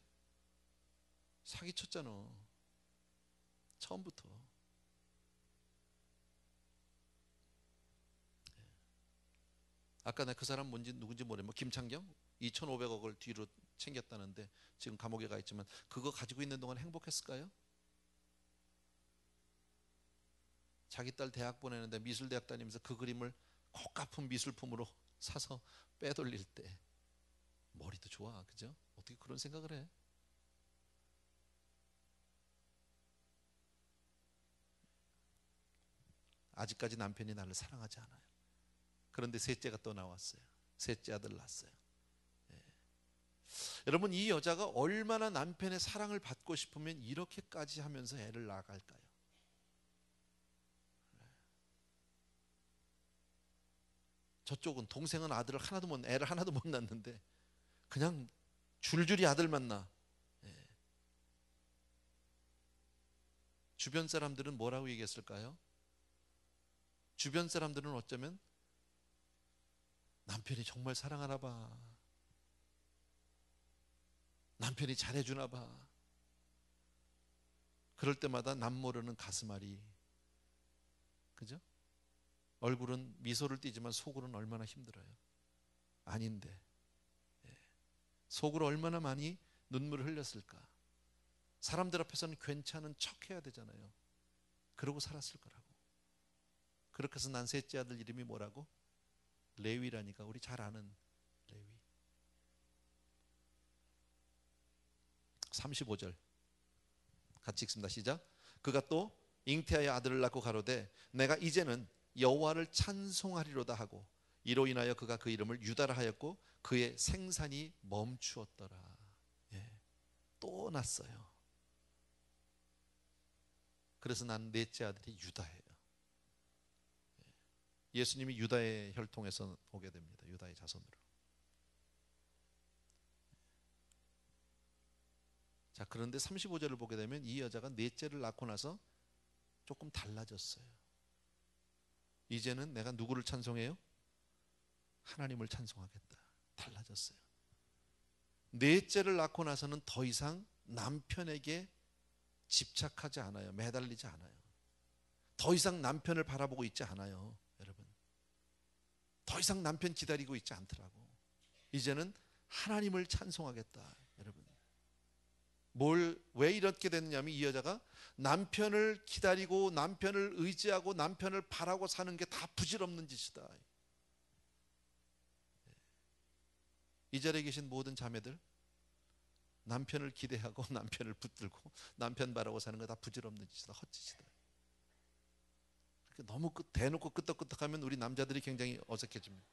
S1: 사기쳤잖아. 처음부터. 아까 내가 그 사람 누군지 모르겠지만 김창경 2,500억을 뒤로 챙겼다는데 지금 감옥에 가 있지만 그거 가지고 있는 동안 행복했을까요? 자기 딸 대학 보내는데 미술대학 다니면서 그 그림을 고가품 미술품으로 사서 빼돌릴 때 머리도 좋아, 그죠? 어떻게 그런 생각을 해? 아직까지 남편이 나를 사랑하지 않아요. 그런데 셋째가 또 나왔어요. 셋째 아들 낳았어요. 여러분, 이 여자가 얼마나 남편의 사랑을 받고 싶으면 이렇게까지 하면서 애를 낳아갈까요? 저쪽은 동생은 애를 하나도 못 낳는데 그냥 줄줄이 아들만 낳아. 주변 사람들은 뭐라고 얘기했을까요? 주변 사람들은 어쩌면 남편이 정말 사랑하나 봐. 남편이 잘해주나 봐. 그럴 때마다 남 모르는 가슴앓이. 그죠? 얼굴은 미소를 띠지만 속으로는 얼마나 힘들어요. 아닌데 속으로 얼마나 많이 눈물을 흘렸을까. 사람들 앞에서는 괜찮은 척 해야 되잖아요. 그러고 살았을 거라고. 그렇게 해서 난 셋째 아들 이름이 뭐라고? 레위라니까. 우리 잘 아는 레위. 35절 같이 읽습니다. 시작. 그가 또 잉태하여 아들을 낳고 가로되 내가 이제는 여호와를 찬송하리로다 하고 이로 인하여 그가 그 이름을 유다라 하였고 그의 생산이 멈추었더라. 또 났어요. 그래서 난 넷째 아들이 유다예요. 예수님이 유다의 혈통에서 오게 됩니다. 유다의 자손으로. 자, 그런데 35절을 보게 되면 이 여자가 넷째를 낳고 나서 조금 달라졌어요. 이제는 내가 누구를 찬송해요? 하나님을 찬송하겠다. 달라졌어요. 넷째를 낳고 나서는 더 이상 남편에게 집착하지 않아요. 매달리지 않아요. 더 이상 남편을 바라보고 있지 않아요. 여러분, 더 이상 남편 기다리고 있지 않더라고. 이제는 하나님을 찬송하겠다. 여러분, 왜 이렇게 됐냐면 이 여자가 남편을 기다리고 남편을 의지하고 남편을 바라고 사는 게 다 부질없는 짓이다. 이 자리에 계신 모든 자매들, 남편을 기대하고 남편을 붙들고 남편 바라고 사는 거 다 부질없는 짓이다. 헛짓이다. 너무 대놓고 끄떡끄떡하면 우리 남자들이 굉장히 어색해집니다.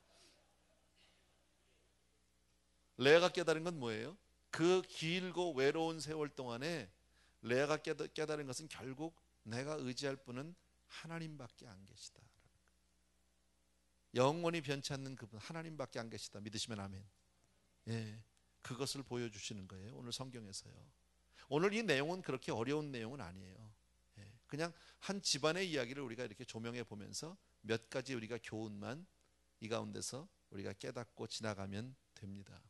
S1: 레아가 깨달은 건 뭐예요? 그 길고 외로운 세월 동안에 레아가 깨달은 것은 결국 내가 의지할 분은 하나님밖에 안 계시다. 영원히 변치 않는 그분 하나님밖에 안 계시다. 믿으시면 아멘. 예, 그것을 보여주시는 거예요. 오늘 성경에서요. 오늘 이 내용은 그렇게 어려운 내용은 아니에요. 예, 그냥 한 집안의 이야기를 우리가 이렇게 조명해 보면서 몇 가지 우리가 교훈만 이 가운데서 우리가 깨닫고 지나가면 됩니다.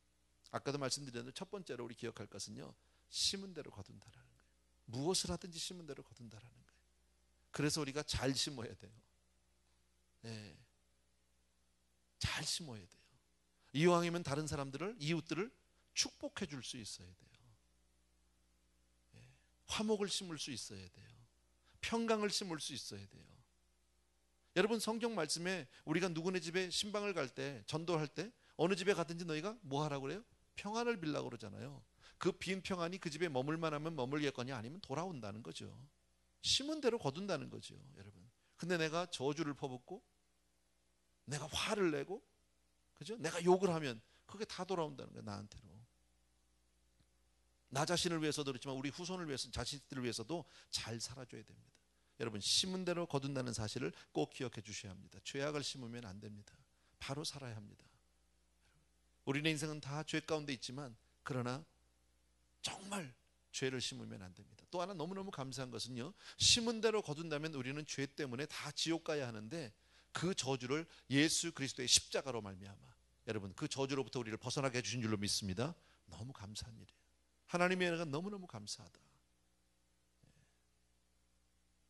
S1: 아까도 말씀드렸는데 첫 번째로 우리 기억할 것은요, 심은 대로 거둔다라는 거예요. 무엇을 하든지 심은 대로 거둔다라는 거예요. 그래서 우리가 잘 심어야 돼요. 예, 잘 심어야 돼요. 이왕이면 다른 사람들을, 이웃들을 축복해 줄 수 있어야 돼요. 예, 화목을 심을 수 있어야 돼요. 평강을 심을 수 있어야 돼요. 여러분, 성경 말씀에 우리가 누구네 집에 신방을 갈 때, 전도할 때 어느 집에 가든지 너희가 뭐 하라고 그래요? 평안을 빌라고 그러잖아요. 그 빈 평안이 그 집에 머물만 하면 머물겠거니 아니면 돌아온다는 거죠. 심은 대로 거둔다는 거죠, 여러분. 근데 내가 저주를 퍼붓고 내가 화를 내고, 그죠? 내가 욕을 하면 그게 다 돌아온다는 거예요, 나한테로. 나 자신을 위해서도 그렇지만 우리 후손을 위해서, 자식들을 위해서도 잘 살아줘야 됩니다. 여러분, 심은 대로 거둔다는 사실을 꼭 기억해 주셔야 합니다. 죄악을 심으면 안 됩니다. 바로 살아야 합니다. 우리의 인생은 다 죄 가운데 있지만, 그러나 정말 죄를 심으면 안 됩니다. 또 하나 너무너무 감사한 것은요, 심은 대로 거둔다면 우리는 죄 때문에 다 지옥 가야 하는데 그 저주를 예수 그리스도의 십자가로 말미암아 여러분 그 저주로부터 우리를 벗어나게 해주신 줄로 믿습니다. 너무 감사한 일이에요. 하나님의 은혜가 너무너무 감사하다.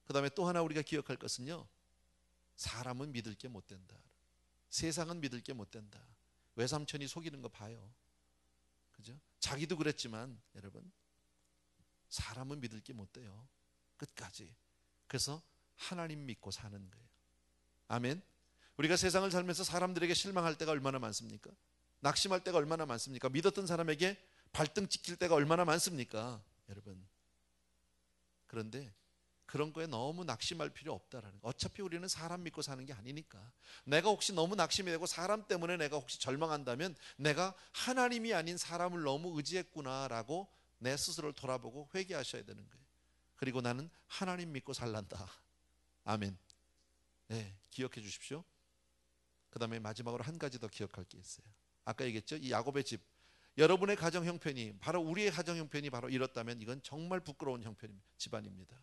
S1: 그 다음에 또 하나 우리가 기억할 것은요, 사람은 믿을 게 못 된다. 세상은 믿을 게 못 된다. 외삼촌이 속이는 거 봐요. 그죠? 자기도 그랬지만 여러분, 사람은 믿을 게 못 돼요. 끝까지. 그래서 하나님 믿고 사는 거예요. 아멘. 우리가 세상을 살면서 사람들에게 실망할 때가 얼마나 많습니까? 낙심할 때가 얼마나 많습니까? 믿었던 사람에게 발등 찍힐 때가 얼마나 많습니까? 여러분, 그런데 그런 거에 너무 낙심할 필요 없다라는 거. 어차피 우리는 사람 믿고 사는 게 아니니까. 내가 혹시 너무 낙심이 되고 사람 때문에 내가 혹시 절망한다면 내가 하나님이 아닌 사람을 너무 의지했구나라고 내 스스로를 돌아보고 회개하셔야 되는 거예요. 그리고 나는 하나님 믿고 살란다. 아멘. 네, 기억해 주십시오. 그 다음에 마지막으로 한 가지 더 기억할 게 있어요. 아까 얘기했죠, 이 야곱의 집, 여러분의 가정 형편이 바로 우리의 가정 형편이 바로 이렇다면 이건 정말 부끄러운 형편입니다. 집안입니다.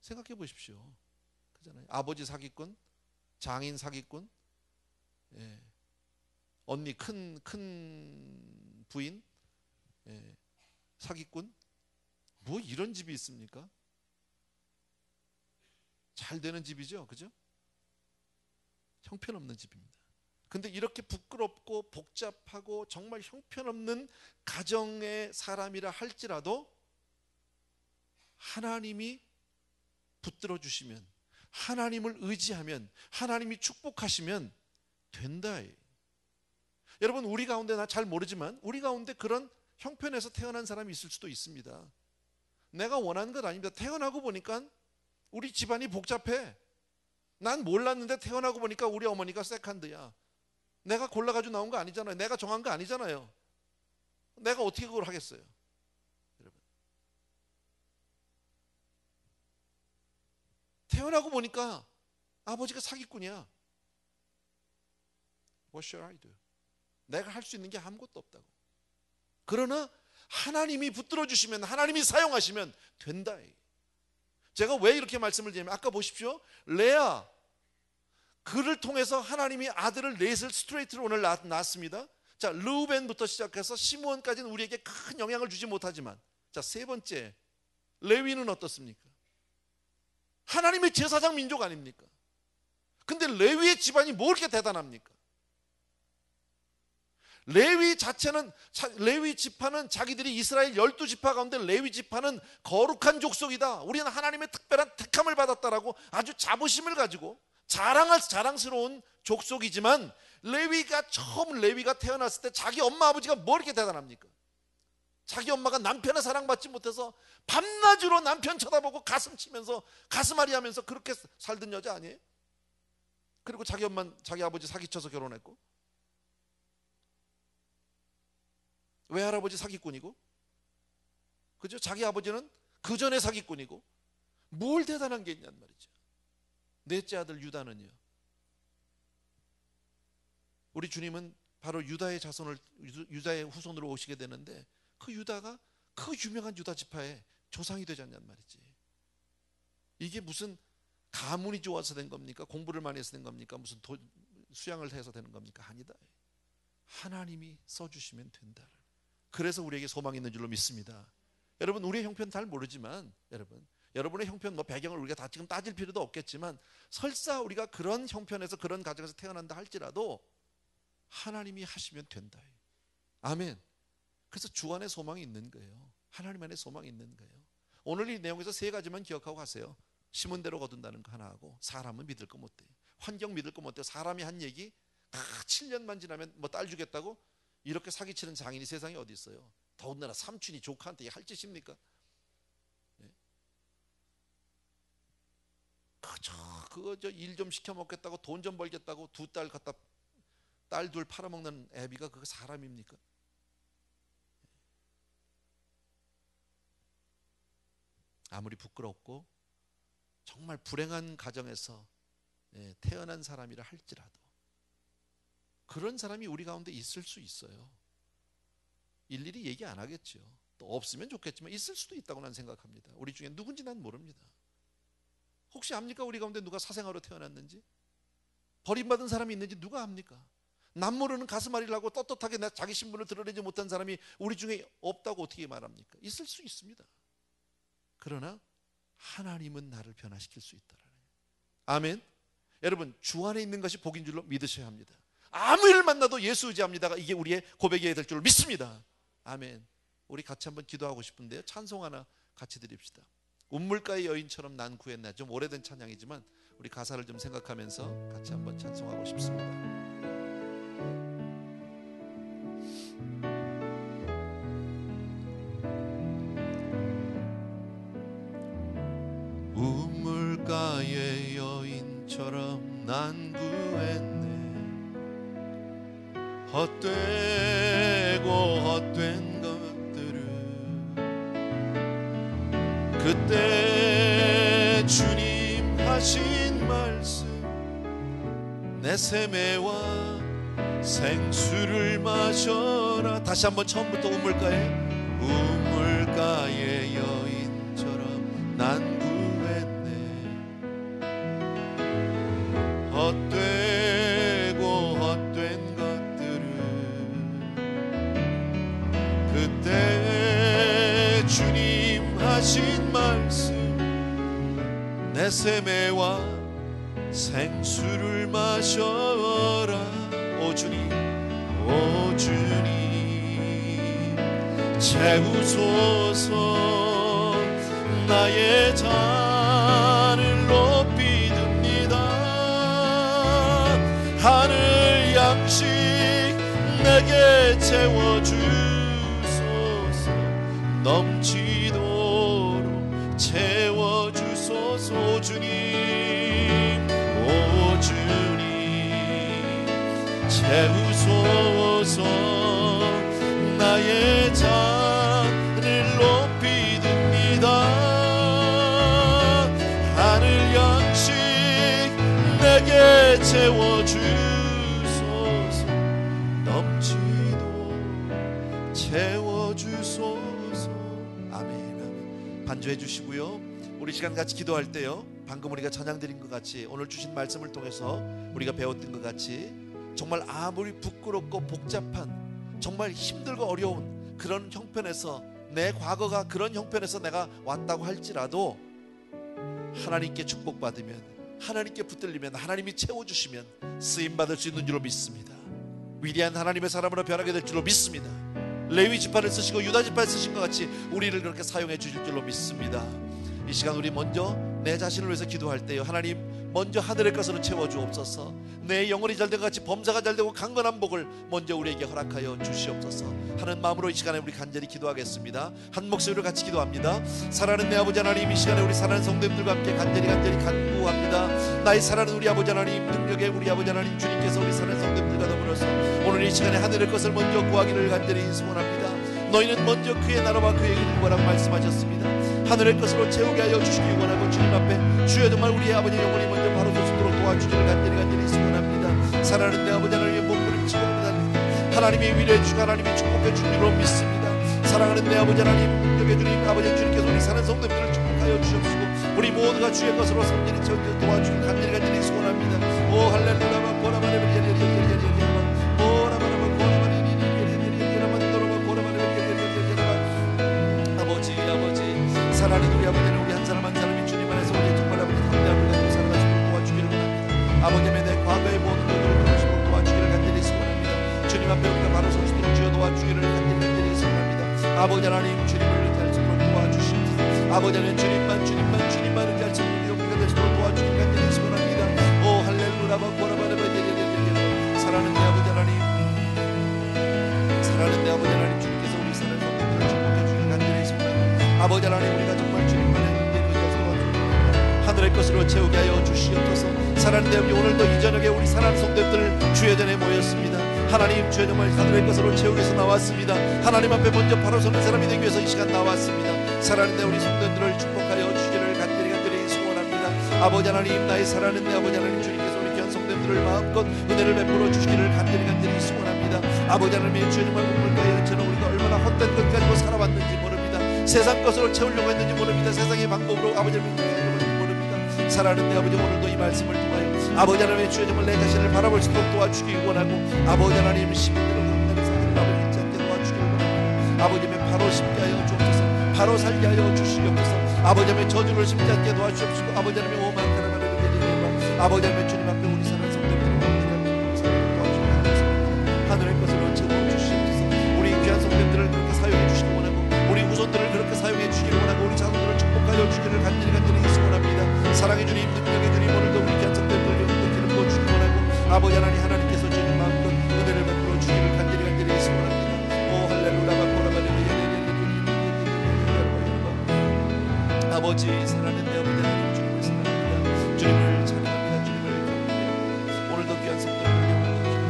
S1: 생각해 보십시오. 그잖아요. 아버지 사기꾼, 장인 사기꾼, 예. 언니 큰 부인, 예. 사기꾼, 뭐 이런 집이 있습니까? 잘 되는 집이죠, 그죠? 형편없는 집입니다. 근데 이렇게 부끄럽고 복잡하고 정말 형편없는 가정의 사람이라 할지라도 하나님이 붙들어 주시면, 하나님을 의지하면, 하나님이 축복하시면 된다. 여러분, 우리 가운데, 나 잘 모르지만 우리 가운데 그런 형편에서 태어난 사람이 있을 수도 있습니다. 내가 원하는 것 아닙니다. 태어나고 보니까 우리 집안이 복잡해. 난 몰랐는데 태어나고 보니까 우리 어머니가 세컨드야. 내가 골라가지고 나온 거 아니잖아요. 내가 정한 거 아니잖아요. 내가 어떻게 그걸 하겠어요? 여러분, 태어나고 보니까 아버지가 사기꾼이야. What shall I do? 내가 할 수 있는 게 아무것도 없다고. 그러나 하나님이 붙들어 주시면, 하나님이 사용하시면 된다. 제가 왜 이렇게 말씀을 드리냐면, 아까 보십시오, 레아, 그를 통해서 하나님이 아들을 넷을 스트레이트로 오늘 낳았습니다. 자, 르우벤부터 시작해서 시므온까지는 우리에게 큰 영향을 주지 못하지만, 자, 세 번째 레위는 어떻습니까? 하나님의 제사장 민족 아닙니까? 근데 레위의 집안이 뭐 이렇게 대단합니까? 레위 자체는, 레위 지파는 자기들이 이스라엘 12지파 가운데 레위 지파는 거룩한 족속이다, 우리는 하나님의 특별한 택함을 받았다라고 아주 자부심을 가지고 자랑스러운 족속이지만, 레위가 처음 레위가 태어났을 때 자기 엄마 아버지가 뭐 이렇게 대단합니까? 자기 엄마가 남편의 사랑받지 못해서 밤낮으로 남편 쳐다보고 가슴 치면서 가슴앓이 하면서 그렇게 살던 여자 아니에요? 그리고 자기 아버지 사기쳐서 결혼했고, 외할아버지 사기꾼이고, 그죠? 자기 아버지는 그 전에 사기꾼이고, 뭘 대단한 게 있냔 말이죠. 넷째 아들 유다는요, 우리 주님은 바로 유다의 후손으로 오시게 되는데, 그 유다가 그 유명한 유다 지파의 조상이 되지 않냔 말이지. 이게 무슨 가문이 좋아서 된 겁니까? 공부를 많이 해서 된 겁니까? 무슨 수양을 해서 되는 겁니까? 아니다. 하나님이 써주시면 된다. 그래서 우리에게 소망이 있는 줄로 믿습니다. 여러분, 우리의 형편 잘 모르지만, 여러분의 형편 배경을 우리가 다 지금 따질 필요도 없겠지만, 설사 우리가 그런 형편에서 그런 가정에서 태어난다 할지라도 하나님이 하시면 된다. 아멘. 그래서 주 안에 소망이 있는 거예요. 하나님 안에 소망이 있는 거예요. 오늘 이 내용에서 세 가지만 기억하고 가세요. 심은 대로 거둔다는 거 하나 하고, 사람은 믿을 거 못돼. 환경 믿을 거 못돼. 사람이 한 얘기 다 7년만 지나면 뭐 딸 주겠다고 이렇게 사기치는 장인이 세상에 어디 있어요? 더군다나 삼촌이 조카한테 할 짓입니까? 네. 그거 일 좀 시켜 먹겠다고, 돈 좀 벌겠다고 두 딸 갖다, 딸 둘 팔아먹는 애비가 그거 사람입니까? 아무리 부끄럽고 정말 불행한 가정에서 태어난 사람이라 할지라도 그런 사람이 우리 가운데 있을 수 있어요. 일일이 얘기 안 하겠죠. 또 없으면 좋겠지만 있을 수도 있다고 난 생각합니다. 우리 중에 누군지 난 모릅니다. 혹시 압니까? 우리 가운데 누가 사생아로 태어났는지, 버림받은 사람이 있는지 누가 압니까? 남 모르는 가슴앓이를 하고 떳떳하게 자기 신분을 드러내지 못한 사람이 우리 중에 없다고 어떻게 말합니까? 있을 수 있습니다. 그러나 하나님은 나를 변화시킬 수 있다라는 거예요. 아멘. 여러분, 주 안에 있는 것이 복인 줄로 믿으셔야 합니다. 아무 일을 만나도 예수 의지합니다가 이게 우리의 고백이 될 줄 믿습니다. 아멘. 우리 같이 한번 기도하고 싶은데요, 찬송 하나 같이 드립시다. 운물가의 여인처럼 난 구했나. 좀 오래된 찬양이지만 우리 가사를 좀 생각하면서 같이 한번 찬송하고 싶습니다. 우물가의 여인처럼 난 구했네. 헛되고 헛된 것들을 그때 주님 하신 말씀, 내 세매와 생수를 마셔라. 다시 한번 처음부터 우물가의 여인처럼 난 헛되고 헛된 것들을 그때 주님 하신 말씀, 내 세매와 생수를 마셔라. 오 주님 채우소서. 나의 잔을 높이 듭니다. 하늘 양식 내게 채워주소서. 넘치도록 채워주소서. 오 주님 채우소서. 나의 잔을 높이 듭니다. 하늘 양식 내게 채워주소서. 넘치도록 채워주소서. 아멘. 반주해 주시고요, 우리 시간 같이 기도할 때요, 방금 우리가 찬양 드린 것 같이 오늘 주신 말씀을 통해서 우리가 배웠던 것 같이 정말 아무리 부끄럽고 복잡한, 정말 힘들고 어려운 그런 형편에서, 내 과거가 그런 형편에서 내가 왔다고 할지라도 하나님께 축복받으면, 하나님께 붙들리면, 하나님이 채워주시면 쓰임받을 수 있는 줄로 믿습니다. 위대한 하나님의 사람으로 변하게 될 줄로 믿습니다. 레위 지파를 쓰시고 유다 지파를 쓰신 것 같이 우리를 그렇게 사용해 주실 줄로 믿습니다. 이 시간 우리 먼저 내 자신을 위해서 기도할 때요, 하나님 먼저 하늘의 것으로 채워주옵소서. 내 영혼이 잘된 것 같이 범사가 잘되고 강건한 복을 먼저 우리에게 허락하여 주시옵소서 하는 마음으로 이 시간에 우리 간절히 기도하겠습니다. 한 목소리로 같이 기도합니다. 사랑하는 내 아버지 하나님, 이 시간에 우리 사랑하는 성도님들과 함께 간절히 간구합니다. 나의 사랑하는 우리 아버지 하나님, 능력의 우리 아버지 하나님 주님께서 우리 사랑하는 성도님들과 더불어서 오늘 이 시간에 하늘의 것을 먼저 구하기를 간절히 소원합니다. 너희는 먼저 그의 나라와 그의 의를 구하라고 말씀하셨습니다. 하늘의 것으로 채우게 하여 주시기 원하고, 주님 앞에 주여 정말 우리의 아버지 영혼이 먼저 바로 서도록 도와주시기를 간절히 소원합니다. 사랑하는 내 아버지 하나님의 몸부림치고 하나님이 위로해 주시고 하나님이 축복해 주신 줄로 믿습니다. 사랑하는 내 아버지 하나님, 능력의 주님, 아버지 주님께서 우리 사는 성도들을 축복하여 주시옵시고 우리 모두가 주의 것으로 성질이 채워져 도와주시길 간절히 소원합니다. 오 할렐루야 하나님, 우리 아버지는 우리 한 사람 한 사람이 주님 안에서 우리 정말 아버지 담대함을 가지고 살아갈 수 있도록 도와주기를 원합니다. 아버지의 내 과거의 모든 것들을 돌아보시도록 도와주기를 간절히 소원합니다. 주님 앞에 우리가 바로 설 수 있도록 주여 도와주기를 간절히 소원합니다. 아버지 하나님, 주님을 의지할 수 있도록 도와주시옵소서. 아버지 하나님, 주님만 의지할 수 있도록 우리가 될 수 있도록 도와주기를 간절히 소원합니다. 오 할렐루야 고라바레바 사랑하는 내 아버지 하나님, 사랑하는 내 아버지 하나님, 주님께서 우리 사는 성도들을 축복해 주기를 간절히 소원합니다. 아버지 하나님, 우리가 정말 주님만의 은혜를 의지해서 하늘의 것으로 채우게 하여 주시옵소서. 사랑하는 내 아버지, 오늘도 이 저녁에 우리 사랑하는 성도들 주의 전에 모였습니다. 하나님, 주여 정말 하늘의 것으로 채우기 위해서 나왔습니다. 하나님 앞에 먼저 바로 서는 사람이 되기 위해서 이 시간 나왔습니다. 사랑하는 내 우리 성도들을 축복하여 주시기를 간절히 소원합니다. 아버지 하나님, 나의 사랑하는 내 아버지 하나님, 주님께서 우리 귀한 성도들을 마음껏 은혜를 베풀어 주시기를 간절히 소원합니다. 아버지 하나님의 주여 정말 우물가의 은처럼 우리가 얼마나 헛된 것 가지고 살아왔는지 모릅니다. 세상 것으로 채우려고 했는지 모릅니다. 세상의 방법으로 아버지를 믿으려고 했는지 모릅니다. 사랑하는 내 아버지, 오늘도 이 말씀을 통하여 아버지 하나님의 주여 정말 내 자신을 바라볼 수 있도록 도와주기 원하고, 아버지 하나님 십대로 그분들의 사랑을 아버지 잊지 않게 도와주기 원합니다. 아버지의 바로 심게 하여 주옵소서. 바로 살게 하여 주시옵소서. 아버지의 저주를 심지 않게 도와주옵시고, 아버지 하나님의 오만 가라마를 드리리라. 아버지 하나님의 주님 앞에 우리 사랑하는 성도들을 도와주시옵소서. 하늘의 것으로 채워주시옵소서. 우리 귀한 성도들을 그렇게 사용해 주시기 원하고, 우리 후손들을 그렇게 사용해 주시기를 원하고, 우리 자손들을 축복하여 주기를 간절히 소원합니다. 사랑의 주님, 능력의 주님, 오늘도 우리 귀한 성도들을 기름 부어 주시기 원하고, 아버지 하나님께서 주님 마음껏 은혜를 베풀어 주기를 간절히 소원합니다. 오 할렐루야 아버지, 사랑하는 내 아버지 하나님, 주님을 사랑합니다. 주님을 찬양합니다. 주님을 경배합니다. 오늘도 귀한 성도들을 기름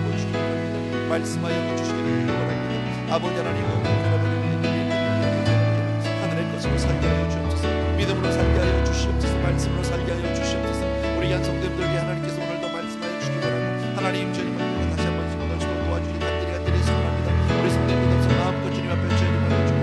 S1: 부어 주시기 원합니다. 말씀하여 주시기를 원합니다. 아버지 하나님, 하늘의 것으로 살게 하여 주옵소서. 믿음으로 살게 하여 주시옵소서. 말씀으로 살게 하여 주시옵소서. 우리 귀한 성도들에게 하나님께서 오늘도 말씀하여 주시기 원하고, 하나님 주님 앞에 다시 한번 기도할 수 있도록 도와주기 간절히 소원합니다. 우리 성도님들 마음껏 주님 앞에 주님 앞에 주님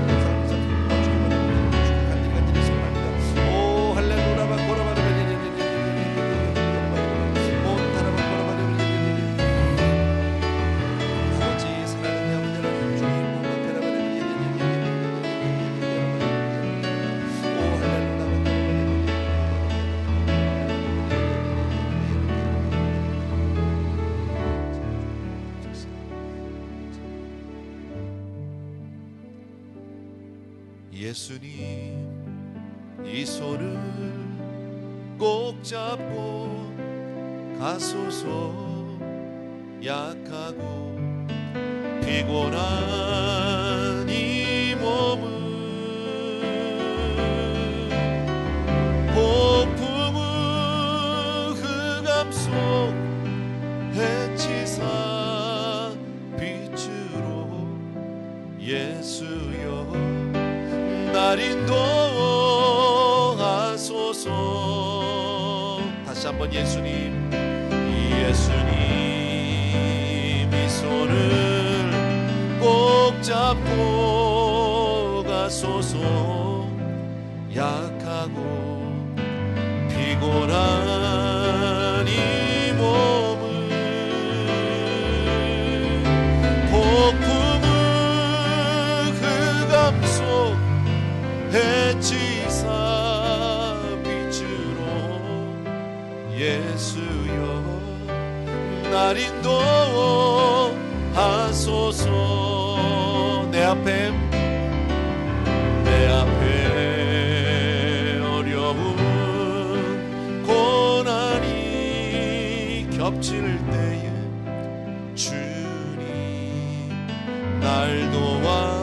S1: 예수님, 이 손을 꼭 잡고 가소서. 약하고 피곤한 이 몸을 폭풍우 흑암 속 해치사 빛으로 예수여 날 인도하소서. 다시 한번 예수님, 예수님 이 손을 꼭 잡고 가소서. 약하고 피곤한 이 몸을 폭풍우 흑암 속 해치사 빛으로 예수여 날 인도하소서. 내 앞에 어려운 고난이 겹칠 때에 주님 날 도와주소서.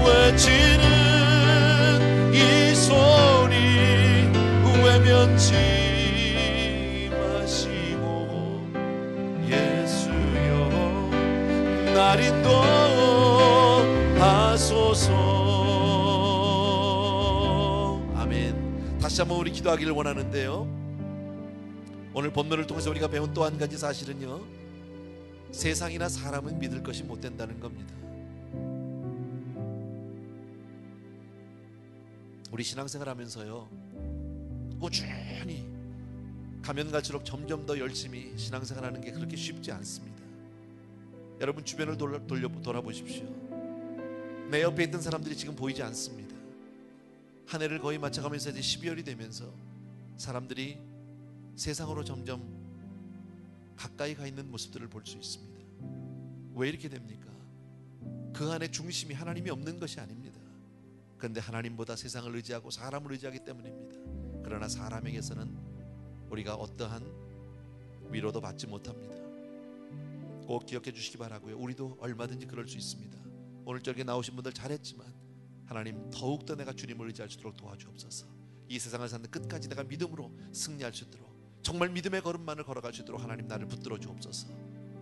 S1: 외치는 이 소리 외면치 마시고 예수여 날 인도하소서. 아멘. 다시 한번 우리 기도하기를 원하는데요, 오늘 본문을 통해서 우리가 배운 또 한 가지 사실은요, 세상이나 사람은 믿을 것이 못 된다는 겁니다. 우리 신앙생활 하면서요, 꾸준히 가면 갈수록 점점 더 열심히 신앙생활 하는 게 그렇게 쉽지 않습니다. 여러분 주변을 돌아보십시오. 내 옆에 있던 사람들이 지금 보이지 않습니다. 한 해를 거의 마쳐가면서 이제 12월이 되면서 사람들이 세상으로 점점 가까이 가 있는 모습들을 볼 수 있습니다. 왜 이렇게 됩니까? 그 안에 중심이 하나님이 없는 것이 아닙니다. 그런데 하나님보다 세상을 의지하고 사람을 의지하기 때문입니다. 그러나 사람에게서는 우리가 어떠한 위로도 받지 못합니다. 꼭 기억해 주시기 바라고요. 우리도 얼마든지 그럴 수 있습니다. 오늘 저녁에 나오신 분들 잘했지만 하나님 더욱더 내가 주님을 의지할 수 있도록 도와주옵소서. 이 세상을 사는 끝까지 내가 믿음으로 승리할 수 있도록, 정말 믿음의 걸음만을 걸어갈 수 있도록 하나님 나를 붙들어 주옵소서.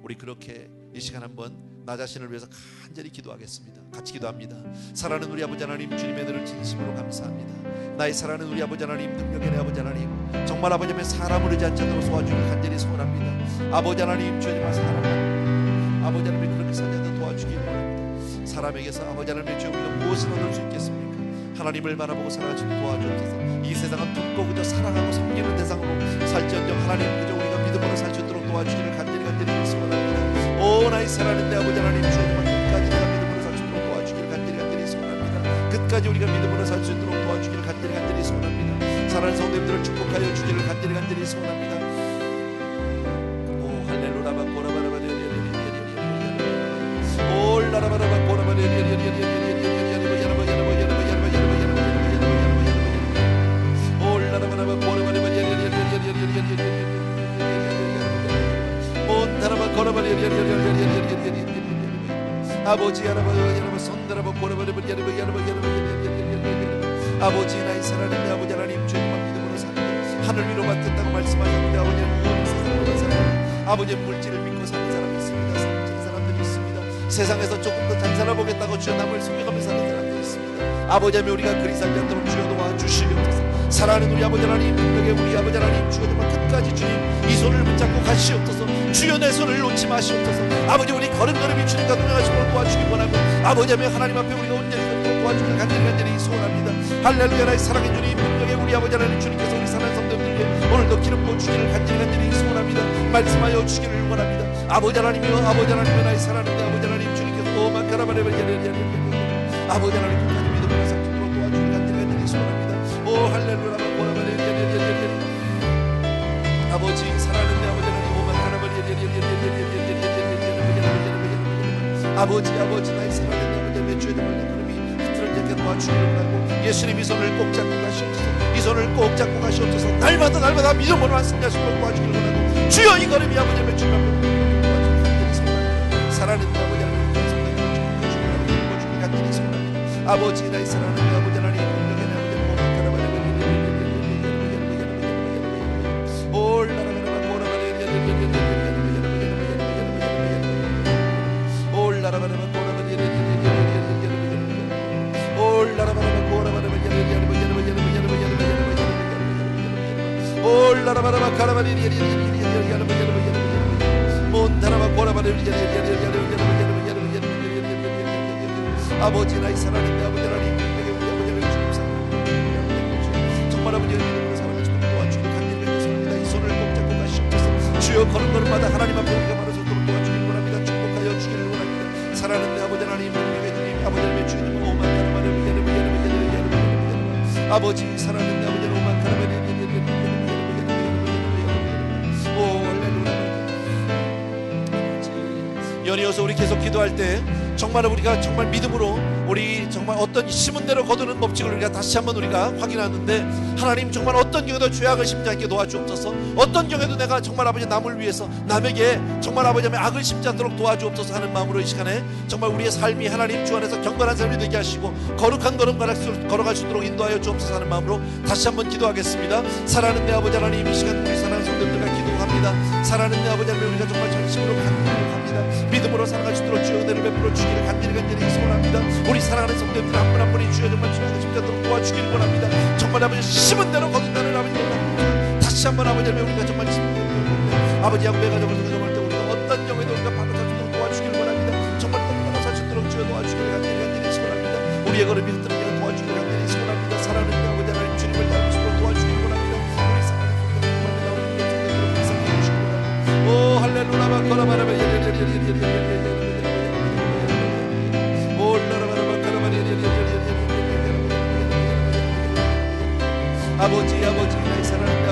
S1: 우리 그렇게 이 시간 한번 나 자신을 위해서 간절히 기도하겠습니다. 같이 기도합니다. 사랑하는 우리 아버지 하나님, 주님의 은혜를 진심으로 감사합니다. 나의 사랑하는 우리 아버지 하나님, 능력의 내 아버지 하나님, 정말 아버지 앞에 사람을 의지하지 않도록 도와주길 간절히 소원합니다. 아버지 하나님, 주님의 사랑 아버지 하나님 그렇게 살려서 도와주길 원합니다. 사람에게서 아버지 하나님의 주여 우리가 무엇을 얻을 수 있겠습니까? 하나님을 바라보고 살아갈 수 있도록 도와주옵소서. 이 세상은 듬고 그저 사랑하고 섬기는 대상으로 살지언정 하나님 그저 우리가 믿음으로 살 수 있도록 도와주기를 간절히 소원합니다. 오 나의 사랑하는 내 아버지 하나님, 주님만 끝까지 내가 믿음으로 살 수 있도록 도와주기를 간절히 소원합니다. 끝까지 우리가 믿음으로 살 수 있도록 도와주기를 간절히 소원합니다. 사랑하는 성도님들을 축복하여 주기를 간절히 소원합니다. 오 할렐루야 오 라라바라바 고라바리 아버지 여러분 손들어봐 고라바리 아버지 나의 사랑하는 아버지 하나님, 주님만 믿음으로 살게 하늘 위로 받겠다고 말씀하셨는데 아버지는 모든 세상을 사랑 아버지 물질을 믿고 사는 사람이 있습니다. 사는 사람들이 있습니다. 세상에서 조금 더 잘 살아보겠다고 주여 남을 섬겨가며 사는 사람들이 있습니다. 아버지 하나님 우리가 그리 살지 않도록 주여 도와주시옵소서. 사랑하는 우리 아버지 하나님, 능력의 우리 아버지 하나님, 주여 정말 끝까지 주님 이 손을 붙잡고 가시옵소서. 주여 내 손을 놓지 마시옵소서. 아버지 우리 걸음걸음이 주님과 동행하시고 도와주기 원하고 아버지 하나님 앞에 우리가 온전히 도와주기를 간절히 소원합니다. 할렐루야. 나의 사랑의 주님, 능력의 우리 아버지 하나님, 주님께서 우리 사랑하는 성도들에게 오늘도 기름 부어주기를 간절히 소원합니다. 말씀하여 주기를 원합니다. 아버지 하나님이여, 아버지 하나님이여, 나의 사랑하는 아버지 하나님, 주님께서 오만카라바레바리 아버지 하나님 끝까지 믿음으로 살도록 도와주기를 간절히 소원합니다. 오 할렐루야. 아버지 사랑하는 내 아버지 하나님, 오만카라바리 아버지 나의 사랑하는 내 아버지 하나님, 주의 정말 걸음이 흐트러지게 도와주기를 원하고 예수님 이 손을 꼭 잡고 가시옵소서. 이 손을 꼭 잡고 가시옵소서. 날마다 믿음으로 완성할 수 있도록 도와주기를 원하고 주여 이 걸음이 아버지 하나님 주님 앞에 도와주기를 소원합니다. 사랑하는 내 아버지 하나님, 주님을 간절히 소원합니다. 아버지 나의 사랑하는 내 아버지 하나님, 능력의 내 아버지 오만카라바리 올라라라라 고라바리 올라라라라 고라바리 올라라라라 고라바리 올라라라라 카라바리 몬타라바 고라바리 아버지 나의 사랑하는 내 아버지 하나님, 우리 아버지 하나님 주님 사랑합니다. 정말 아버지 믿음으로 살아가시고 도와주기를 간절히 소원합니다. 이 손을 꼭 잡고 가시옵소서. 주여 걸음걸음마다 하나님 앞에 우리가 바로 서도록 도와주기를 원합니다. 축복하여 주기를 원합니다. 사랑하는 내 아버지 하나님, 우리의 주님, 아버지 하나님의 주님, 오만카라바리 아버지 사랑하는 내 아버지 연이어서 우리 계속 기도할 때 정말 우리가 정말 믿음으로 우리 정말 어떤 심은 대로 거두는 법칙을 우리가 다시 한번 우리가 확인하는데, 하나님 정말 어떤 경우에도 죄악을 심지 않게 도와주옵소서. 어떤 경우에도 내가 정말 아버지 남을 위해서 남에게 정말 아버지 악을 심지 않도록 도와주옵소서 하는 마음으로 이 시간에 정말 우리의 삶이 하나님 주 안에서 경건한 삶이 되게 하시고 거룩한 걸음 걸어갈 수 있도록 인도하여 주옵소서 하는 마음으로 다시 한번 기도하겠습니다. 사랑하는 내 아버지 하나님, 이 시간 우리 사랑하는 성도들과 기도합니다. 사랑하는 내 아버지 하나님, 우리가 정말 전심으로 간구합니다. 믿음으로 살아갈 수 있도록 주여 은혜를 베풀어 주기를 간절히 소원합니다. 우리 사랑하는 성도들 한 분 한 분이 주여 정말 주님의 십자도록 도와주기를 원합니다. 정말 아버지 심은 대로 거둔다는 아버지 원합니다. 다시 한번 아버지 우리가 정말 아버지 양배가 정말 때 우리가 어떤 경우에도 우리가 받아 살 수 있도록 도와주기를 원합니다. 정말 똑바로 살 수 있도록 주여 도와주기를 간절히 소원합니다. 우리의 걸음이 흐트러지게 도와주기를 간절히 소원합니다. 사랑하는 내 아버지 하나님, 주님을 닮을 수 있도록 도와주기를 원합니다. 우리 사랑하는 성도들 성도들을 주시기 원합니다. 오 할렐루야 바코라바라바 아버지 나의 사랑하는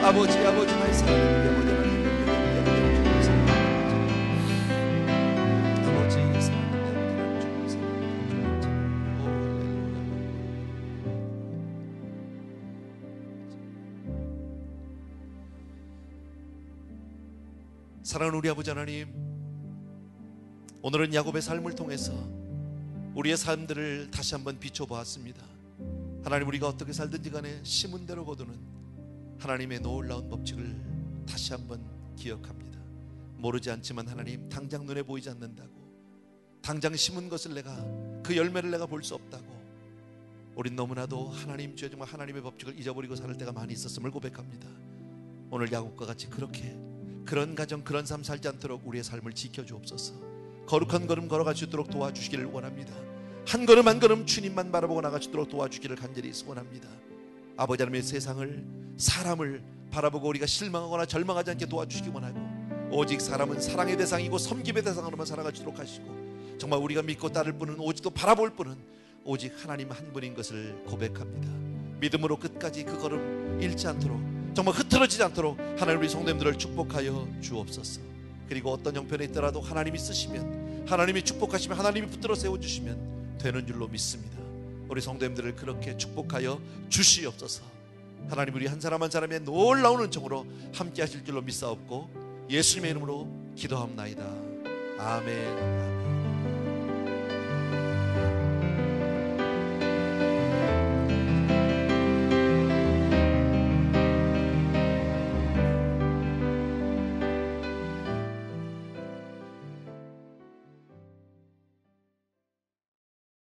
S1: 아버지 아버지 나의 사랑하는 사랑하는 우리 아버지 하나님, 오늘은 야곱의 삶을 통해서 우리의 삶들을 다시 한번 비춰보았습니다. 하나님, 우리가 어떻게 살든지 간에 심은 대로 거두는 하나님의 놀라운 법칙을 다시 한번 기억합니다. 모르지 않지만 하나님, 당장 눈에 보이지 않는다고, 당장 심은 것을 내가 그 열매를 내가 볼 수 없다고, 우린 너무나도 하나님 주여 정말 하나님의 법칙을 잊어버리고 살 때가 많이 있었음을 고백합니다. 오늘 야곱과 같이 그렇게 그런 가정 그런 삶 살지 않도록 우리의 삶을 지켜주옵소서. 거룩한 걸음 걸어갈 수 있도록 도와주시기를 원합니다. 한 걸음 한 걸음 주님만 바라보고 나갈 수 있도록 도와주기를 간절히 소원합니다. 아버지 하나님의 세상을, 사람을 바라보고 우리가 실망하거나 절망하지 않게 도와주시기 원하고, 오직 사람은 사랑의 대상이고 섬김의 대상으로만 살아갈 수 있도록 하시고, 정말 우리가 믿고 따를 분은, 오직 또 바라볼 분은 오직 하나님 한 분인 것을 고백합니다. 믿음으로 끝까지 그 걸음 잃지 않도록, 정말 흐트러지지 않도록 하나님 우리 성도님들을 축복하여 주옵소서. 그리고 어떤 형편에 있더라도 하나님이 쓰시면, 하나님이 축복하시면, 하나님이 붙들어 세워주시면 되는 줄로 믿습니다. 우리 성도님들을 그렇게 축복하여 주시옵소서. 하나님, 우리 한 사람 한 사람의 놀라운 은총으로 함께 하실 줄로 믿사옵고 예수님의 이름으로 기도합나이다. 아멘.